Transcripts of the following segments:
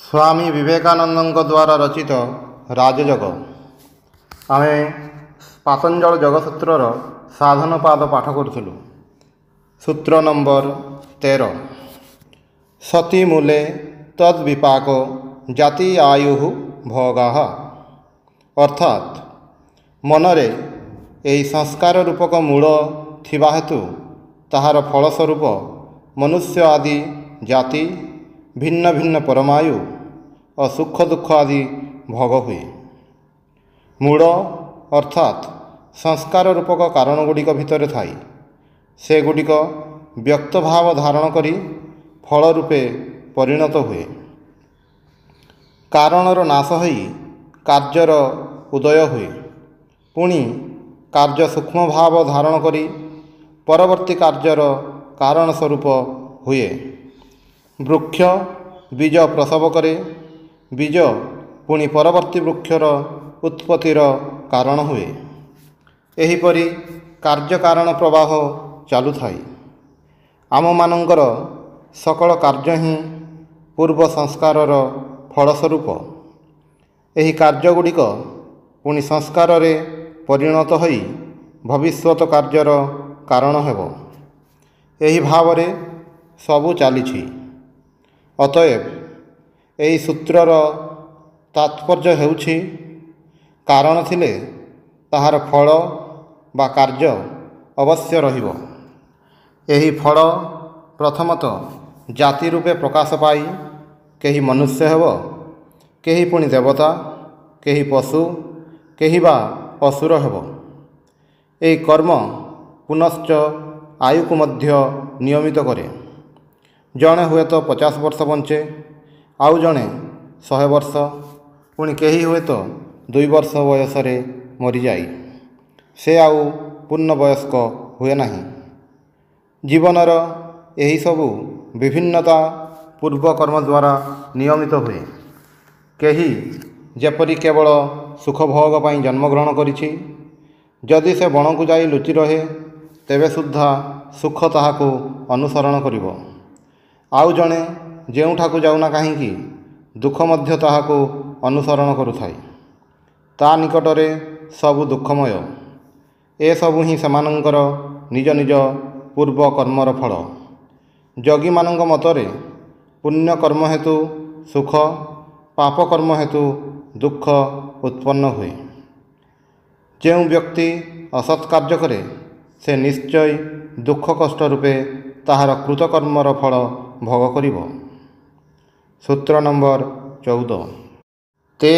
स्वामी विवेकानंद द्वारा रचित राजयोग आम पातंजल योगसूत्रर साधन पाद पाठ करूँ। सूत्र नंबर 13 सती मूले तद्विपाक जाति आयु भोगा अर्थात मनरे यही संस्कार रूपक मूल थिबा हेतु ताहार फलस्वरूप मनुष्य आदि जाति भिन्न भिन्न परमायु और सुख दुख आदि भोग हुए। मूल अर्थात संस्कार रूपक कारण गुड़िक भितर थाई से गुड़िक व्यक्त भाव धारण करी फल रूपे परिणत हुए। कारणर नाश होई कार्यर उदय हुए। पुणी कार्य सूक्ष्म भाव धारण करी परवर्ती कार्यर कारण स्वरूप हुए। वृक्ष बीज प्रसव करे, बीज पुणी परवर्ती वृक्षर उत्पत्तिर कारण हुए। एहीपरि कार्य कारण प्रवाह चालू थाई। आम मानंकर सकल कार्य ही पूर्व संस्कारर फलस्वरूप। एही कार्य गुड़िक पुणी संस्कार रे परिणत होई भविष्यत कार्यर कारण हेबो। एही भावरे सबु चालिछि। अतएव यही सूत्रर तात्पर्य हेउछि कारण थिले ताहार फल बा कार्य अवश्य रहिबो। एही फल प्रथमतः जाति रूपे प्रकाश पाई केही मनुष्य हेबो, केही पुणी देवता, केही पशु, केही बा असुर हेबो। एही कर्म पुनश्च आयु को मध्य नियमित करे। जणे हुए तो 50 वर्ष बंचे, आउ जणे 100 वर्ष, पुणी केही हुए तो 2 वर्ष बयस मरी जाई से आउ पूर्ण वयस्क हुए नहीं। जीवनर यही सबु विभिन्नता पूर्व कर्म द्वारा नियमित हुए। केही जेपरि केवल सुख भोग पाई जन्मग्रहण करिछि, जदि से बण को जाई लुचि रहे तेबे सुद्धा सुख ताहाकु अनुसरण करिवो। आउ जणे जेउठाकु जाउना काहींकि दुख मध्य ताहाकु अनुसरण करुथाई। ता निकटरे सबु दुखमय। ए सबु ही समानंकर निज निज पूर्व कर्मर फल। योगी मानंक मतरे पुण्य कर्म हेतु सुख, पाप कर्म हेतु दुख उत्पन्न हुए। जो व्यक्ति असत् कार्य करे से निश्चय दुख कष्ट रूपे ताहार कृतकर्मर फल भोग करिवो। सूत्र नंबर 14 ते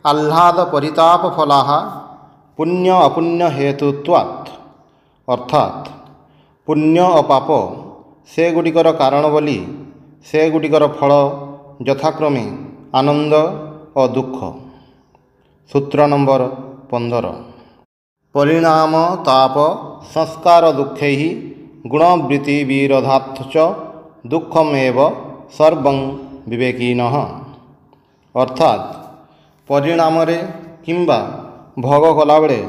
आह्लाद परिताप फलाः पुण्य अपुण्य हेतुत्वात् अर्थात पुण्य और पाप से गुड़िकर कारण बोली से गुड़िकर फल यथाक्रमे आनंद और दुख। सूत्र नंबर 15 परिणाम ताप संस्कार दुखे ही गुणवृत्ति विरोधात् च दुखमेव सर्वं विवेकिनः अर्थात परिणाम रे किंबा भोग कला बेले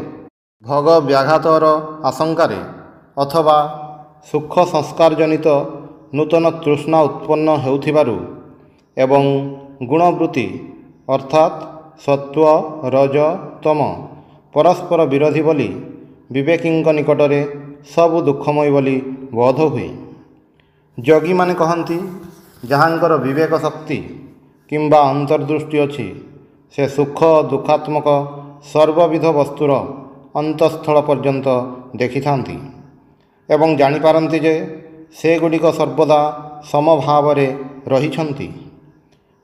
भोग व्याघातर आशंकार अथवा सुख संस्कार जनित नूतन तृष्णा उत्पन्न हेउथिबारु एवं गुणवृत्ति अर्थात सत्व रज तम परस्पर विरोधी बोली विवेकींक निकटरे सबु दुखमय बोली बोध हुए। योगी माने कहती जहाँकर विवेक शक्ति किंबा अंतर्दृष्टि अच्छी से सुख दुखात्मक सर्वविध वस्तुर अंतस्थल पर्यंत देखि थांती एवं जानिपारती जे से गुड़िक सर्वदा समभाव रहिछंती।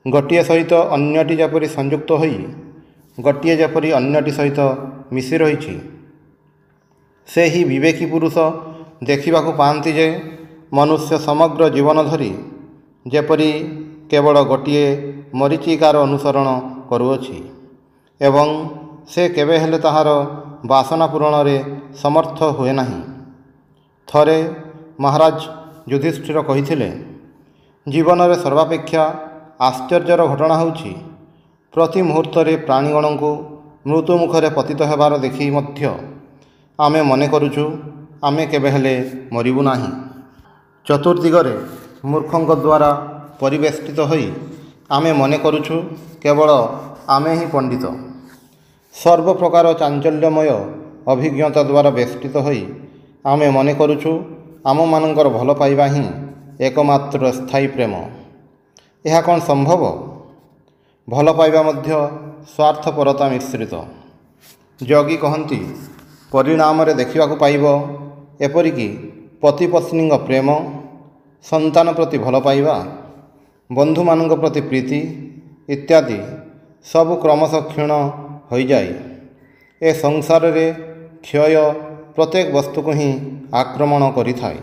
गोटिए सहित अन्यटी जेपरि संयुक्त होई गोटिए जेपरि अन्यटी सहित मिशी रहिछि से ही विवेकी पुरुष देखिबाकु पाआंती जे मनुष्य समग्र जीवन धरी जेपरि केवल गोटिए मरीचिकार अनुसरण करुअछि एवं से केबे हेले ताहार वासना पूरण रे समर्थ हुए नहीं। थरे महाराज युधिष्ठिर कहिथिले जीवन रे सर्वापेक्षा आश्चर्यर घटना होछि प्रति मुहूर्त रे प्राणीगण को मृत्यु मुखरे पतित हेबार देखि मध्य आमे मने करुछु आमे केबे हेले मरिबु नाही। चतुर्दिगरे मूर्खों द्वारा परिवेष्टित होई ଆମେ ମନେ କରୁଛୁ କେବଳ ଆମେ ହିଁ ପଣ୍ଡିତ। ସର୍ବପ୍ରକାର ଚାଞ୍ଚଲ୍ୟମୟ ଅଭିଜ୍ଞତା ଦ୍ୱାରା ବେଷ୍ଟିତ ହୋଇ ଆମେ ମନେ କରୁଛୁ ଆମମାନଙ୍କର ଭଲ ପାଇବା ହିଁ ଏକମାତ୍ର ସ୍ଥାୟୀ ପ୍ରେମ। ଏହା କ'ଣ ସମ୍ଭବ? ଭଲ ପାଇବା ମଧ୍ୟ ସ୍ୱାର୍ଥପରତା ମିଶ୍ରିତ। ଯୋଗୀ କହନ୍ତି, ପରିଣାମରେ ଦେଖିବାକୁ ପାଇବ ଏପରିକି ପତି ପତ୍ନୀଙ୍କ ପ୍ରେମ, ସନ୍ତାନ ପ୍ରତି ଭଲ ପାଇବା, ବନ୍ଧୁମାନଙ୍କ ପ୍ରତି ପ୍ରୀତି ଇତ୍ୟାଦି ସବୁ କ୍ରମଶଃ କ୍ଷୀଣ ହୋଇଯାଏ। ଏ ସଂସାରରେ କ୍ଷୟ ପ୍ରତ୍ୟେକ ବସ୍ତୁକୁ ହିଁ ଆକ୍ରମଣ କରିଥାଏ।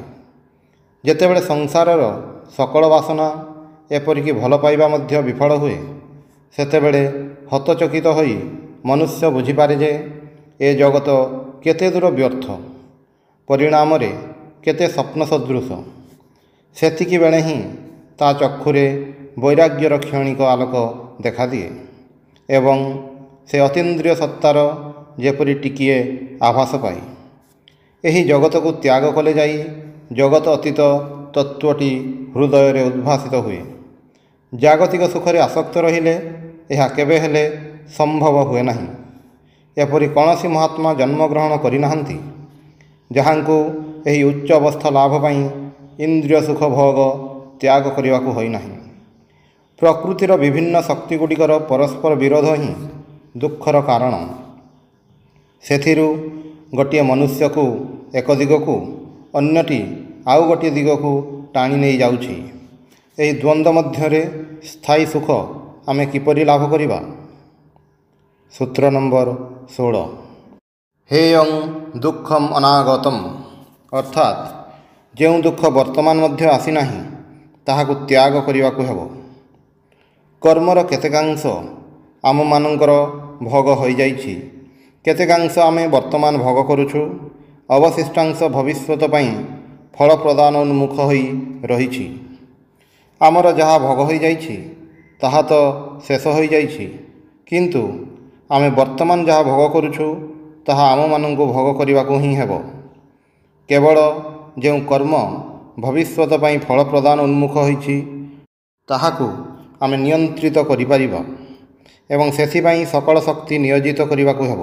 ଯେତେବେଳେ ସଂସାରର ସକଳ ବାସନା ଏପରିକି ଭଲ ପାଇବା ମଧ୍ୟ ବିଫଳ ହୁଏ, ସେତେବେଳେ ହତଚକିତ ହୋଇ ମନୁଷ୍ୟ ବୁଝିପାରେ ଯେ ଏ ଜଗତ କେତେ ଦୂର ବ୍ୟର୍ଥ, ପରିଣାମରେ କେତେ ସ୍ୱପ୍ନ ସଦୃଶ। ସେତିକିବେଳେ ହିଁ ତା ଚକ୍ଷୁରେ ବୈରାଗ୍ୟର କ୍ଷଣିକ ଆଲୋକ ଦେଖାଦିଏ ଏବଂ ସେ ଅତୀନ୍ଦ୍ରିୟ ସତ୍ତାର ଯେପରି ଟିକିଏ ଆଭାସ ପାଏ। ଏହି ଜଗତକୁ ତ୍ୟାଗ କଲେ ଯାଇ ଜଗତ ଅତୀତ ତତ୍ତ୍ୱଟି ହୃଦୟରେ ଉଦ୍ଭାସିତ ହୁଏ। ଜାଗତିକ ସୁଖରେ ଆସକ୍ତ ରହିଲେ ଏହା କେବେ ହେଲେ ସମ୍ଭବ ହୁଏ ନାହିଁ। ଏପରି କୌଣସି ମହାତ୍ମା ଜନ୍ମଗ୍ରହଣ କରିନାହାନ୍ତି ଯାହାଙ୍କୁ ଏହି ଉଚ୍ଚ ଅବସ୍ଥା ଲାଭ ପାଇଁ ଇନ୍ଦ୍ରିୟ ସୁଖ ଭୋଗ ତ୍ୟାଗ କରିବାକୁ ହୋଇନାହିଁ। ପ୍ରକୃତିର ବିଭିନ୍ନ ଶକ୍ତିଗୁଡ଼ିକର ପରସ୍ପର ବିରୋଧ ହିଁ ଦୁଃଖର କାରଣ। ସେଥିରୁ ଗୋଟିଏ ମନୁଷ୍ୟକୁ ଏକ ଦିଗକୁ, ଅନ୍ୟଟି ଆଉ ଗୋଟିଏ ଦିଗକୁ ଟାଣି ନେଇଯାଉଛି। ଏହି ଦ୍ୱନ୍ଦ୍ୱ ମଧ୍ୟରେ ସ୍ଥାୟୀ ସୁଖ ଆମେ କିପରି ଲାଭ କରିବା? ସୂତ୍ର ନମ୍ବର 16। ହେୟଂ ଦୁଃଖମ୍ ଅନାଗତମ୍, ଅର୍ଥାତ୍ ଯେଉଁ ଦୁଃଖ ବର୍ତ୍ତମାନ ମଧ୍ୟ ଆସିନାହିଁ ତାହାକୁ ତ୍ୟାଗ କରିବାକୁ ହେବ। କର୍ମର କେତେକାଂଶ ଆମମାନଙ୍କର ଭୋଗ ହୋଇଯାଇଛି, କେତେକାଂଶ ଆମେ ବର୍ତ୍ତମାନ ଭୋଗ କରୁଛୁ, ଅବଶିଷ୍ଟାଂଶ ଭବିଷ୍ୟତ ପାଇଁ ଫଳ ପ୍ରଦାନ ଉନ୍ମୁଖ ହୋଇ ରହିଛି। ଆମର ଯାହା ଭୋଗ ହୋଇଯାଇଛି ତାହା ତ ଶେଷ ହୋଇଯାଇଛି, କିନ୍ତୁ ଆମେ ବର୍ତ୍ତମାନ ଯାହା ଭୋଗ କରୁଛୁ ତାହା ଆମମାନଙ୍କୁ ଭୋଗ କରିବାକୁ ହିଁ ହେବ। କେବଳ ଯେଉଁ କର୍ମ ଭବିଷ୍ୟତ ପାଇଁ ଫଳ ପ୍ରଦାନ ଉନ୍ମୁଖ ହୋଇଛି ତାହାକୁ ଆମେ ନିୟନ୍ତ୍ରିତ କରିପାରିବା ଏବଂ ସେଥିପାଇଁ ସକଳ ଶକ୍ତି ନିୟୋଜିତ କରିବାକୁ ହେବ।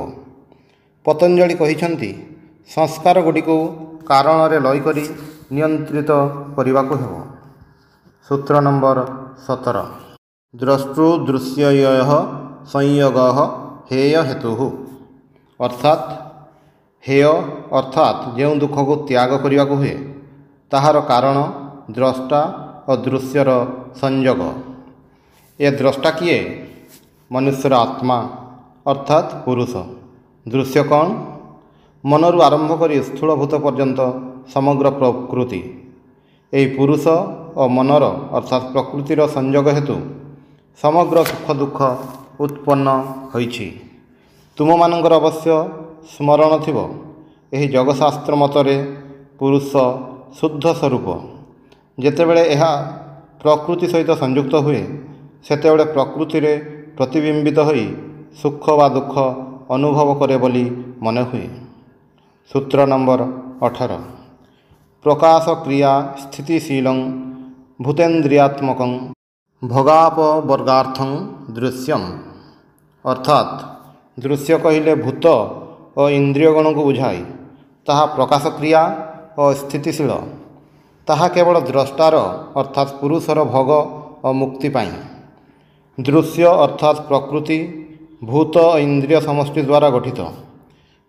ପତଞ୍ଜଳି କହିଛନ୍ତି, ସଂସ୍କାର ଗୁଡ଼ିକୁ କାରଣରେ ଲୟ କରି ନିୟନ୍ତ୍ରିତ କରିବାକୁ ହେବ। ସୂତ୍ର ନମ୍ବର 17। ଦ୍ରଷ୍ଟୃଦୃଶ୍ୟୟୋଃ ସଂୟୋଗଃ ହେୟ ହେତୁଃ, ଅର୍ଥାତ୍ ହେୟ ଅର୍ଥାତ୍ ଯେଉଁ ଦୁଃଖକୁ ତ୍ୟାଗ କରିବାକୁ ହୁଏ ତାହାର କାରଣ ଦ୍ରଷ୍ଟା ଓ ଦୃଶ୍ୟର ସଂଯୋଗ। ଏ ଦ୍ରଷ୍ଟା କିଏ? ମନୁଷ୍ୟର ଆତ୍ମା ଅର୍ଥାତ୍ ପୁରୁଷ। ଦୃଶ୍ୟ କ'ଣ? ମନରୁ ଆରମ୍ଭ କରି ସ୍ଥୂଳଭୂତ ପର୍ଯ୍ୟନ୍ତ ସମଗ୍ର ପ୍ରକୃତି। ଏହି ପୁରୁଷ ଓ ମନର ଅର୍ଥାତ୍ ପ୍ରକୃତିର ସଂଯୋଗ ହେତୁ ସମଗ୍ର ସୁଖ ଦୁଃଖ ଉତ୍ପନ୍ନ ହୋଇଛି। ତୁମମାନଙ୍କର ଅବଶ୍ୟ ସ୍ମରଣ ଥିବ, ଏହି ଯୋଗଶାସ୍ତ୍ର ମତରେ ପୁରୁଷ ଶୁଦ୍ଧ ସ୍ୱରୂପ। ଯେତେବେଳେ ଏହା ପ୍ରକୃତି ସହିତ ସଂଯୁକ୍ତ ହୁଏ ସେତେବେଳେ ପ୍ରକୃତିରେ ପ୍ରତିବିମ୍ବିତ ହୋଇ ସୁଖ ବା ଦୁଃଖ ଅନୁଭବ କରେ ବୋଲି ମନେ ହୁଏ। ସୂତ୍ର ନମ୍ବର 18। ପ୍ରକାଶ କ୍ରିୟା ସ୍ଥିତିଶୀଲଂ ଭୂତେନ୍ଦ୍ରିୟାତ୍ମକଂ ଭୋଗାପବର୍ଗାର୍ଥଂ ଦୃଶ୍ୟମ୍, ଅର୍ଥାତ୍ ଦୃଶ୍ୟ କହିଲେ ଭୂତ ଓ ଇନ୍ଦ୍ରିୟଗଣକୁ ବୁଝାଏ। ତାହା ପ୍ରକାଶ କ୍ରିୟା ଓ ସ୍ଥିତିଶୀଳ। ତାହା କେବଳ ଦ୍ରଷ୍ଟାର ଅର୍ଥାତ୍ ପୁରୁଷର ଭୋଗ ଓ ମୁକ୍ତି ପାଇଁ। ଦୃଶ୍ୟ ଅର୍ଥାତ୍ ପ୍ରକୃତି ଭୂତ ଓ ଇନ୍ଦ୍ରିୟ ସମଷ୍ଟି ଦ୍ୱାରା ଗଠିତ।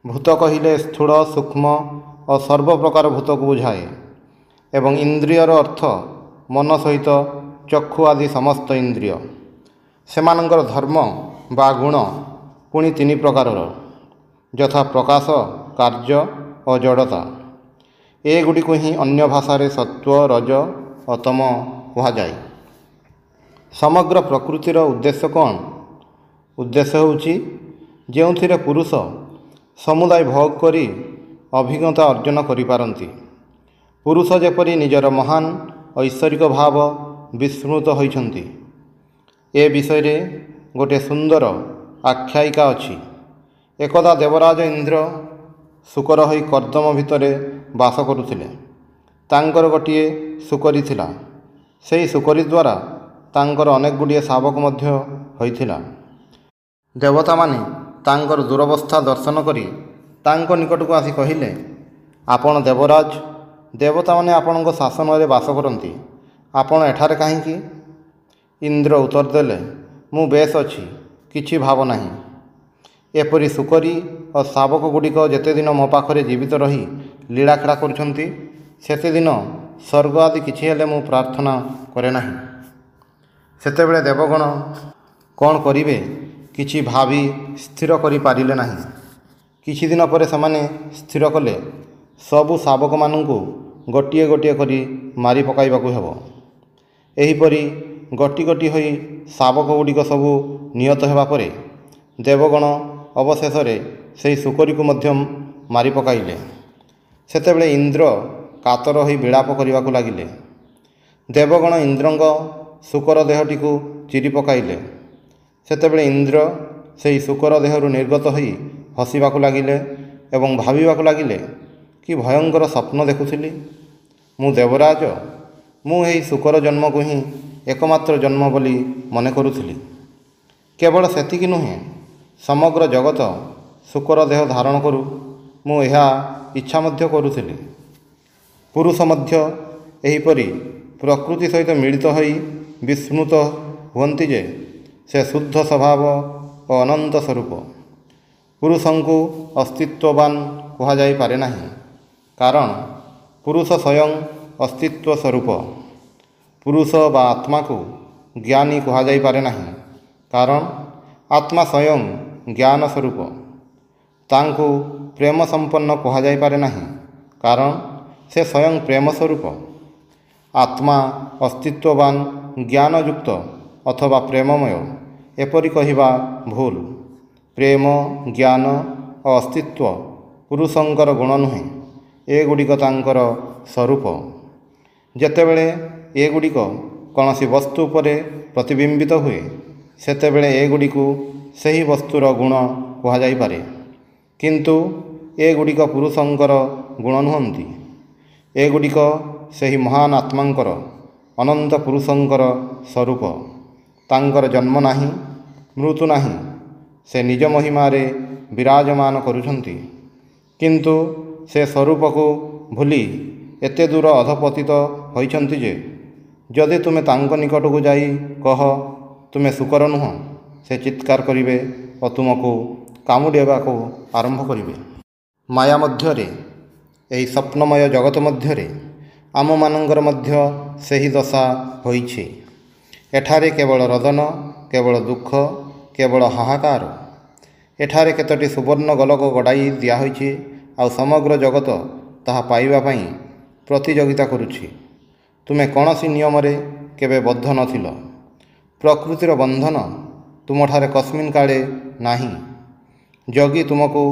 ଭୂତ କହିଲେ ସ୍ଥୂଳ ସୂକ୍ଷ୍ମ ଓ ସର୍ବପ୍ରକାର ଭୂତକୁ ବୁଝାଏ ଏବଂ ଇନ୍ଦ୍ରିୟର ଅର୍ଥ ମନ ସହିତ ଚକ୍ଷୁ ଆଦି ସମସ୍ତ ଇନ୍ଦ୍ରିୟ। ସେମାନଙ୍କର ଧର୍ମ ବା ଗୁଣ ପୁଣି ତିନି ପ୍ରକାରର, ଯଥା ପ୍ରକାଶ, କାର୍ଯ୍ୟ ଓ ଜଡ଼ତା। ଏଗୁଡ଼ିକୁ ହିଁ ଅନ୍ୟ ଭାଷାରେ ସତ୍ତ୍ୱ, ରଜ ଓ ତମ କୁହାଯାଏ। ସମଗ୍ର ପ୍ରକୃତିର ଉଦ୍ଦେଶ୍ୟ କ'ଣ? ଉଦ୍ଦେଶ୍ୟ ହେଉଛି ଯେଉଁଥିରେ ପୁରୁଷ ସମୁଦାୟ ଭୋଗ କରି ଅଭିଜ୍ଞତା ଅର୍ଜନ କରିପାରନ୍ତି। ପୁରୁଷ ଯେପରି ନିଜର ମହାନ ଐଶ୍ୱରିକ ଭାବ ବିସ୍ମୃତ ହୋଇଛନ୍ତି। ଏ ବିଷୟରେ ଗୋଟିଏ ସୁନ୍ଦର ଆଖ୍ୟାୟିକା ଅଛି। ଏକଦା ଦେବରାଜ ଇନ୍ଦ୍ର ଶୂକର ହୋଇ କର୍ଦ୍ଦମ ଭିତରେ ବାସ କରୁଥିଲେ। ତାଙ୍କର ଗୋଟିଏ ଶୂକରୀ ଥିଲା। ସେହି ଶୂକରୀ ଦ୍ୱାରା ତାଙ୍କର ଅନେକ ଗୁଡ଼ିଏ ଶାବକ ମଧ୍ୟ ହୋଇଥିଲା। ଦେବତାମାନେ ତାଙ୍କର ଦୁରବସ୍ଥା ଦର୍ଶନ କରି ତାଙ୍କ ନିକଟକୁ ଆସି କହିଲେ, ଆପଣ ଦେବରାଜ, ଦେବତାମାନେ ଆପଣଙ୍କ ଶାସନରେ ବାସ କରନ୍ତି, ଆପଣ ଏଠାରେ କାହିଁକି? ଇନ୍ଦ୍ର ଉତ୍ତର ଦେଲେ, ମୁଁ ବେଶ ଅଛି, କିଛି ଭାବ ନାହିଁ। ଏପରି ଶୂକରୀ ଓ ଶାବକ ଗୁଡ଼ିକ ଯେତେଦିନ ମୋ ପାଖରେ ଜୀବିତ ରହି ଲୀଳାଖେଳା କରୁଛନ୍ତି, ସେତେଦିନ ସ୍ୱର୍ଗ ଆଦି କିଛି ହେଲେ ମୁଁ ପ୍ରାର୍ଥନା କରେ ନାହିଁ। ସେତେବେଳେ ଦେବଗଣ କ'ଣ କରିବେ କିଛି ଭାବି ସ୍ଥିର କରିପାରିଲେ ନାହିଁ। କିଛି ଦିନ ପରେ ସେମାନେ ସ୍ଥିର କଲେ, ସବୁ ଶାବକମାନଙ୍କୁ ଗୋଟିଏ ଗୋଟିଏ କରି ମାରି ପକାଇବାକୁ ହେବ। ଏହିପରି ଗୋଟି ଗୋଟି ହୋଇ ଶାବକ ଗୁଡ଼ିକ ସବୁ ନିହତ ହେବା ପରେ ଦେବଗଣ ଅବଶେଷରେ ସେହି ଶୂକରୀକୁ ମଧ୍ୟ ମାରି ପକାଇଲେ। ସେତେବେଳେ ଇନ୍ଦ୍ର କାତର ହୋଇ ବିଳାପ କରିବାକୁ ଲାଗିଲେ। ଦେବଗଣ ଇନ୍ଦ୍ରଙ୍କ ଶୂକର ଦେହଟିକୁ ଚିରି ପକାଇଲେ। ସେତେବେଳେ ଇନ୍ଦ୍ର ସେହି ଶୂକର ଦେହରୁ ନିର୍ଗତ ହୋଇ ହସିବାକୁ ଲାଗିଲେ ଏବଂ ଭାବିବାକୁ ଲାଗିଲେ, କି ଭୟଙ୍କର ସ୍ୱପ୍ନ ଦେଖୁଥିଲି। ମୁଁ ଦେବରାଜ, ମୁଁ ଏହି ଶୂକର ଜନ୍ମକୁ ହିଁ ଏକମାତ୍ର ଜନ୍ମ ବୋଲି ମନେ କରୁଥିଲି। କେବଳ ସେତିକି ନୁହେଁ, ସମଗ୍ର ଜଗତ ଶୂକର ଦେହ ଧାରଣ କରୁ, ମୁଁ ଏହା ଇଚ୍ଛା ମଧ୍ୟ କରୁଥିଲି। ପୁରୁଷ ମଧ୍ୟ ଏହିପରି ପ୍ରକୃତି ସହିତ ମିଳିତ ହୋଇ ବିସ୍ମୃତ ହୁଅନ୍ତି ଯେ ସେ ଶୁଦ୍ଧ ସ୍ୱଭାବ ଓ ଅନନ୍ତ ସ୍ୱରୂପ। ପୁରୁଷଙ୍କୁ ଅସ୍ତିତ୍ୱବାନ କୁହାଯାଇପାରେ ନାହିଁ, କାରଣ ପୁରୁଷ ସ୍ୱୟଂ ଅସ୍ତିତ୍ୱ ସ୍ୱରୂପ। ପୁରୁଷ ବା ଆତ୍ମାକୁ ଜ୍ଞାନୀ କୁହାଯାଇପାରେ ନାହିଁ, କାରଣ ଆତ୍ମା ସ୍ୱୟଂ ଜ୍ଞାନ ସ୍ୱରୂପ। ତାଙ୍କୁ ପ୍ରେମ ସମ୍ପନ୍ନ କୁହାଯାଇପାରେ ନାହିଁ, କାରଣ ସେ ସ୍ୱୟଂ ପ୍ରେମ ସ୍ୱରୂପ। ଆତ୍ମା ଅସ୍ତିତ୍ୱବାନ, ଜ୍ଞାନଯୁକ୍ତ ଅଥବା ପ୍ରେମମୟ, ଏପରି କହିବା ଭୁଲ। ପ୍ରେମ, ଜ୍ଞାନ ଓ ଅସ୍ତିତ୍ୱ ପୁରୁଷଙ୍କର ଗୁଣ ନୁହେଁ, ଏଗୁଡ଼ିକ ତାଙ୍କର ସ୍ୱରୂପ। ଯେତେବେଳେ ଏଗୁଡ଼ିକ କୌଣସି ବସ୍ତୁ ଉପରେ ପ୍ରତିବିମ୍ବିତ ହୁଏ, ସେତେବେଳେ ଏଗୁଡ଼ିକୁ ସେହି ବସ୍ତୁର ଗୁଣ କୁହାଯାଇପାରେ, କିନ୍ତୁ ଏଗୁଡ଼ିକ ପୁରୁଷଙ୍କର ଗୁଣ ନୁହନ୍ତି। ଏଗୁଡ଼ିକ ସେହି ମହାନ ଆତ୍ମାଙ୍କର, ଅନନ୍ତ ପୁରୁଷଙ୍କର ସ୍ୱରୂପ। ତାଙ୍କର ଜନ୍ମ ନାହିଁ, ମୃତ୍ୟୁ ନାହିଁ, ସେ ନିଜ ମହିମାରେ ବିରାଜମାନ କରୁଛନ୍ତି, କିନ୍ତୁ ସେ ସ୍ୱରୂପକୁ ଭୁଲି ଏତେ ଦୂର ଅଧପତିତ ହୋଇଛନ୍ତି ଯେ ଯଦି ତୁମେ ତାଙ୍କ ନିକଟକୁ ଯାଇ କହ, ତୁମେ ଶୂକର ନୁହଁ, ସେ ଚିତ୍କାର କରିବେ ଓ ତୁମକୁ କାମୁଡ଼ିବାକୁ ଆରମ୍ଭ କରିବେ। ମାୟା ମଧ୍ୟରେ, ଏହି ସ୍ୱପ୍ନମୟ ଜଗତ ମଧ୍ୟରେ ଆମମାନଙ୍କର ମଧ୍ୟ ସେହି ଦଶା ହୋଇଛି। ଏଠାରେ କେବଳ ରୋଦନ, କେବଳ ଦୁଃଖ, କେବଳ ହାହାକାର। ଏଠାରେ କେତୋଟି ସୁବର୍ଣ୍ଣ ଗୋଲକ ଗଡ଼ାଇ ଦିଆହୋଇଛି, ଆଉ ସମଗ୍ର ଜଗତ ତାହା ପାଇବା ପାଇଁ ପ୍ରତିଯୋଗିତା କରୁଛି। ତୁମେ କୌଣସି ନିୟମରେ କେବେ ବଦ୍ଧ ନଥିଲ। ପ୍ରକୃତିର ବନ୍ଧନ ତୁମଠାରେ କସ୍ମିନ୍ କାଳେ ନାହିଁ। ଯୋଗୀ ତୁମକୁ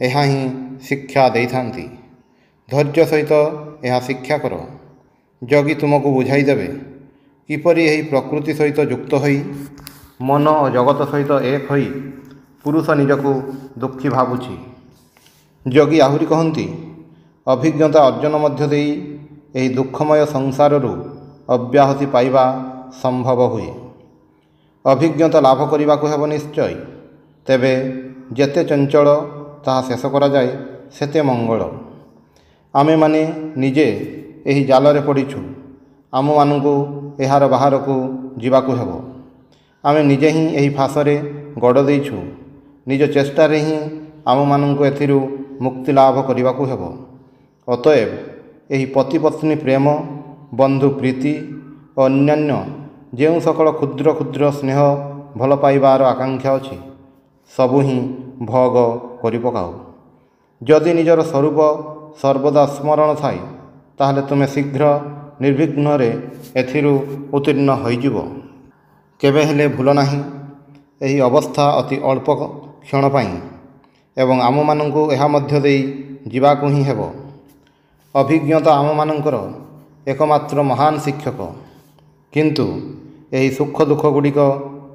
ଏହା ହିଁ ଶିକ୍ଷା ଦେଇଥାନ୍ତି। ଧୈର୍ଯ୍ୟ ସହିତ ଏହା ଶିକ୍ଷା କର। ଯୋଗୀ ତୁମକୁ ବୁଝାଇ ଦେବେ କିପରି ଏହି ପ୍ରକୃତି ସହିତ ଯୁକ୍ତ ହୋଇ ମନ ଓ ଜଗତ ସହିତ ଏକ ହୋଇ ପୁରୁଷ ନିଜକୁ ଦୁଃଖୀ ଭାବୁଛି। ଯୋଗୀ ଆହୁରି କହନ୍ତି, ଅଭିଜ୍ଞତା ଅର୍ଜନ ମଧ୍ୟ ଦେଇ ଏହି ଦୁଃଖମୟ ସଂସାରରୁ ଅବ୍ୟାହତି ପାଇବା ସମ୍ଭବ ହୁଏ। ଅଭିଜ୍ଞତା ଲାଭ କରିବାକୁ ହେବ ନିଶ୍ଚୟ, ତେବେ ଯେତେ ଚଞ୍ଚଳ ତାହା ଶେଷ କରାଯାଏ ସେତେ ମଙ୍ଗଳ। ଆମେମାନେ ନିଜେ ଏହି ଜାଲରେ ପଡ଼ିଛୁ, ଆମମାନଙ୍କୁ ଏହାର ବାହାରକୁ ଯିବାକୁ ହେବ। ଆମେ ନିଜେ ହିଁ ଏହି ଫାଶରେ ଗୋଡ଼ ଦେଇଛୁ, ନିଜ ଚେଷ୍ଟାରେ ହିଁ ଆମମାନଙ୍କୁ ଏଥିରୁ ମୁକ୍ତି ଲାଭ କରିବାକୁ ହେବ। ଅତଏବ ଏହି ପତି ପତ୍ନୀ ପ୍ରେମ, ବନ୍ଧୁ ପ୍ରୀତି ଓ ଅନ୍ୟାନ୍ୟ ଯେଉଁ ସକଳ କ୍ଷୁଦ୍ର କ୍ଷୁଦ୍ର ସ୍ନେହ ଭଲ ପାଇବାର ଆକାଂକ୍ଷା ଅଛି, ସବୁ ହିଁ ଭୋଗ କରିପକାଅ। ଯଦି ନିଜର ସ୍ୱରୂପ ସର୍ବଦା ସ୍ମରଣ ଥାଏ, ତାହେଲେ ତୁମେ ଶୀଘ୍ର ନିର୍ବିଘ୍ନରେ ଏଥିରୁ ଉତ୍ତୀର୍ଣ୍ଣ ହୋଇଯିବ। କେବେ ହେଲେ ଭୁଲ ନାହିଁ, ଏହି ଅବସ୍ଥା ଅତି ଅଳ୍ପ କ୍ଷଣ ପାଇଁ ଏବଂ ଆମମାନଙ୍କୁ ଏହା ମଧ୍ୟ ଦେଇ ଯିବାକୁ ହିଁ ହେବ। ଅଭିଜ୍ଞତା ଆମମାନଙ୍କର ଏକମାତ୍ର ମହାନ ଶିକ୍ଷକ, କିନ୍ତୁ ଏହି ସୁଖ ଦୁଃଖ ଗୁଡ଼ିକ